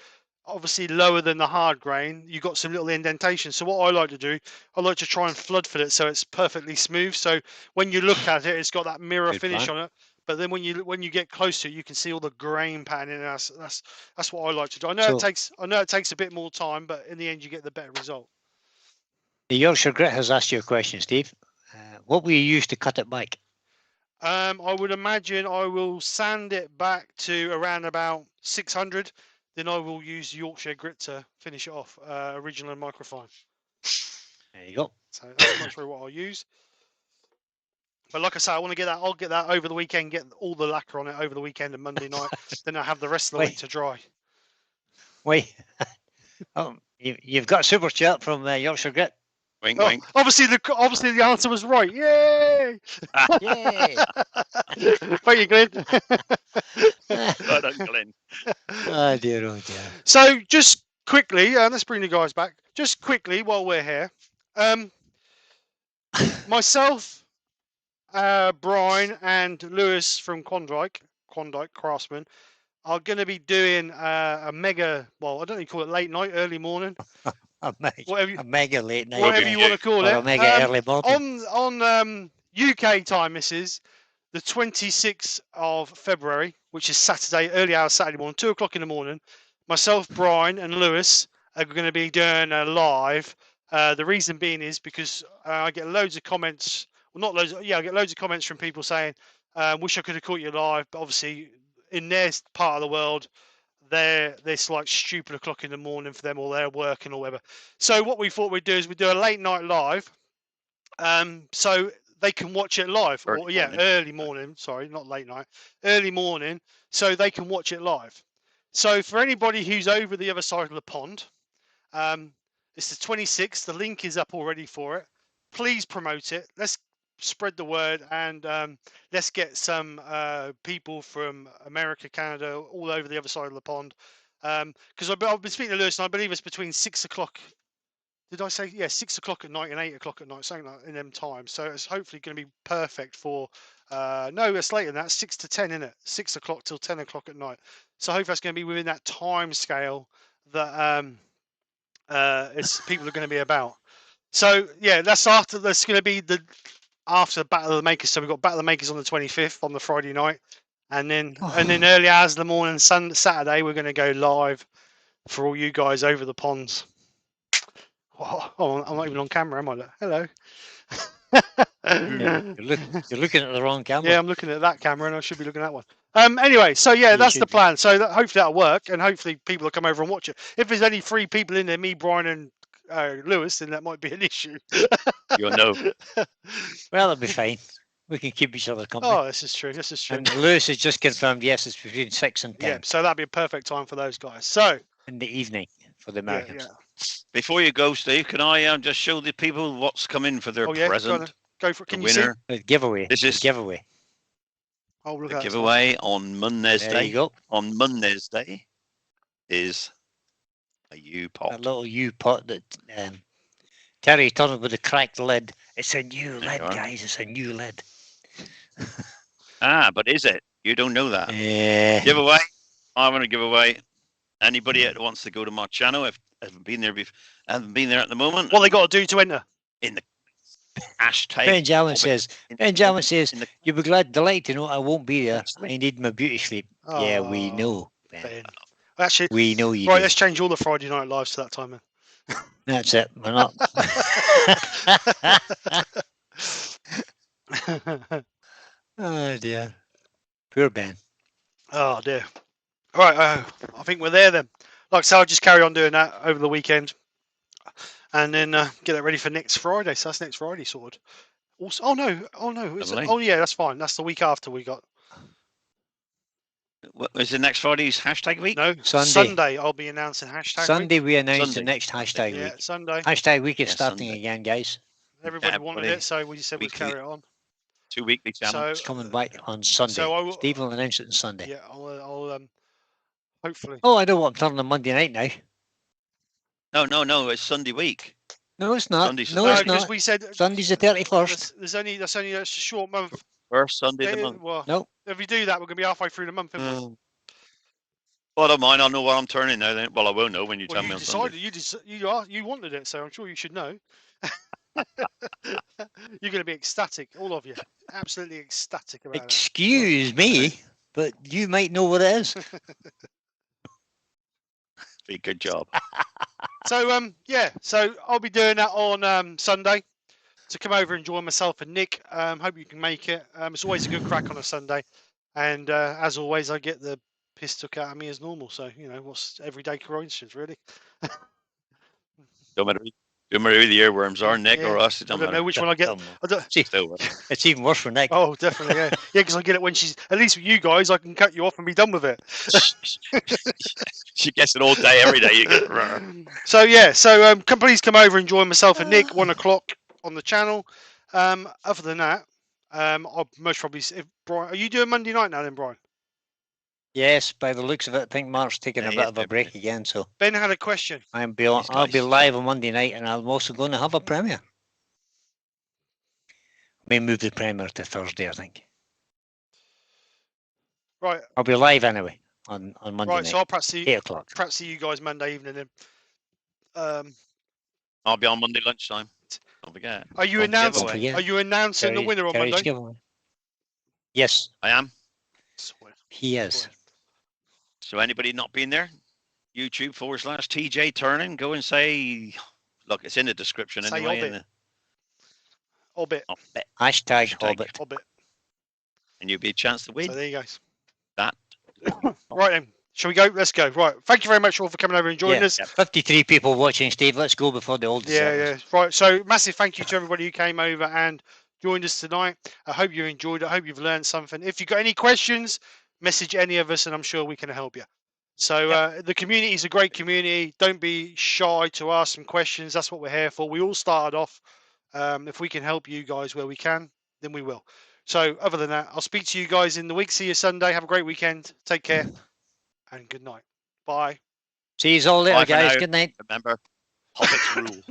obviously lower than the hard grain, you've got some little indentations. So what I like to do, I like to try and flood fill it so it's perfectly smooth. So when you look at it, it's got that mirror Good finish plan. on it. But then when you get close to it, you can see all the grain pattern, and that's what I like to do. I know it takes a bit more time, but in the end, you get the better result. The Yorkshire Grit has asked you a question, Steve. What will you use to cut it back? I would imagine I will sand it back to around about 600. Then I will use Yorkshire Grit to finish it off, original and microfine. There you go. So that's much what I'll use. But like I say, I want to get that. I'll get that over the weekend. Get all the lacquer on it over the weekend and Monday night. Then I have the rest of the week to dry. Wait. You've got a super chat from Yorkshire Grit. Wink, Oh, wink. obviously the answer was right. Yay! Yay! Thank you, Glenn. Well done, Glenn. Oh dear, oh dear. So just quickly, let's bring the guys back. Just quickly while we're here, myself, Brian, and Lewis from Klondike Craftsman are going to be doing a mega. Well, I don't know if you call it late night, early morning, A whatever mega late night. whatever you want to call or it. a mega early morning. On UK time, this is the 26th of February, which is Saturday, early hours Saturday morning, 2 o'clock in the morning. myself, Brian, and Lewis are going to be doing a live. The reason being is because I get loads of comments. Well, not loads. Yeah, I get loads of comments from people saying, "Wish I could have caught you live," but obviously in their part of the world, it's like stupid o'clock in the morning for them, or they're working or whatever. So what we thought we'd do is we'd do a late night live, so they can watch it live, or early morning. Sorry, not late night, early morning, so they can watch it live. So for anybody who's over the other side of the pond, it's the 26th. The link is up already for it. Please promote it. Let's spread the word, and let's get some people from America, Canada, all over the other side of the pond. Because I've been speaking to Lewis, and I believe it's between 6 o'clock. Did I say, yeah, 6 o'clock at night and 8 o'clock at night, something like in them times. So it's hopefully going to be perfect for. No, it's later than that. 6 to 10, isn't it? 6 o'clock till 10 o'clock at night. So hopefully that's going to be within that time scale that people are going to be about. So yeah, that's going to be after Battle of the Makers. So we've got Battle of the Makers on the 25th on the Friday night, and then early hours of the morning, Saturday, we're going to go live for all you guys over the ponds. Oh, I'm not even on camera, am I? Hello. You're looking at the wrong camera. Yeah, I'm looking at that camera, and I should be looking at that one. Anyway, so yeah, that's the plan. So hopefully that'll work, and hopefully people will come over and watch it. If there's only 3 people in there, me, Brian, and Lewis, then that might be an issue. You'll know. Well, it'll be fine. We can keep each other company. Oh, this is true. This is true. And Lewis has just confirmed, yes, it's between 6 and 10. Yeah, so that'd be a perfect time for those guys. So in the evening for the Americans. Yeah. Before you go, Steve, can I just show the people what's coming for their present? Go for it. Can the you winner. see? The giveaway. This is giveaway. Oh, look the at giveaway on Monday's There Day. you go. On Monday's Day is a U-pot. A little U-pot that Terry turned with a cracked lid. It's a new lid, guys. It's a new lid. But is it? You don't know that. Giveaway. I'm going to give away. Anybody that wants to go to my channel, if haven't been there at the moment. What they got to do to enter? In the hashtag. Benjamin says, you'll be delighted to know I won't be there. I need my beauty sleep. Oh, yeah, we know. Ben. Actually, we know you. Right, do. Let's change all the Friday night lives to that time then. That's it. We're not. Oh dear. Poor Ben. Oh dear. All right, I think we're there then. Like I said, I'll just carry on doing that over the weekend, and then get it ready for next Friday. So that's next Friday sorted. Also, oh no, yeah, that's fine. That's the week after we got. What is the next Friday's hashtag week? No, Sunday. I'll be announcing hashtag Sunday. Week. We announce the next hashtag week. Yeah, Sunday. Hashtag week is starting again, guys. Everybody wanted it, so we said we'd carry it on. 2 weekly channels. It's coming back on Sunday. So Steve will announce it on Sunday. Yeah, I'll hopefully. Oh, I know what I'm turning on Monday night now. No, it's Sunday week. No, it's not. Sunday's no, it's not. We said Sunday's the 31st. That's only a short month. First Sunday of the month. Well, no. If we do that, we're going to be halfway through the month. Well, I don't mind. I know what I'm turning now. Then, well, I won't know when you tell me on Sunday. You wanted it, so I'm sure you should know. You're going to be ecstatic, all of you, absolutely ecstatic about Excuse me, but you might know what it is. Be a good job. So so I'll be doing that on Sunday. To come over and join myself and Nick. Hope you can make it. It's always a good crack on a Sunday, and as always, I get the piss took out of me as normal. So what's everyday coincidence, really? Don't matter who the earworms are, Nick or us. I don't know which one I get. It's even worse for Nick. Oh, definitely, yeah, because I get it when she's. At least with you guys, I can cut you off and be done with it. She gets it all day, every day. You get. So please come over and join myself and Nick 1 o'clock on the channel. Other than that, I'll most probably. Brian, are you doing Monday night now, then, Brian? Yes, by the looks of it, I think Mark's taking a bit of a break again. So Ben had a question. I'll be live on Monday night, and I'm also going to have a premiere. May move the premiere to Thursday, I think. Right. I'll be live anyway on Monday night. So I'll perhaps see 8 o'clock. Perhaps see you guys Monday evening. Then. I'll be on Monday lunchtime. Don't forget. Are you announcing? Are you announcing the winner on Monday? Giveaway. Yes, I am. he is. So anybody not being there, YouTube/TJ Turning. Go and say, look, it's in the description Say anyway. Hobbit. Hobbit. Hashtag Hobbit. Hobbit. And you'll be a chance to win So there you go. that. Right then. Shall we go? Let's go. Right. Thank you very much all for coming over and joining us. 53 people watching, Steve. Let's go before the old deserters. Yeah. Right. So massive thank you to everybody who came over and joined us tonight. I hope you enjoyed it. I hope you've learned something. If you've got any questions, message any of us and I'm sure we can help you. So the community is a great community. Don't be shy to ask some questions. That's what we're here for. We all started off. If we can help you guys where we can, then we will. So other than that, I'll speak to you guys in the week. See you Sunday. Have a great weekend. Take care and good night. Bye. See you all later, Bye for guys. now. Good night. Remember, Hobbits rule.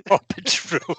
Hobbits rule.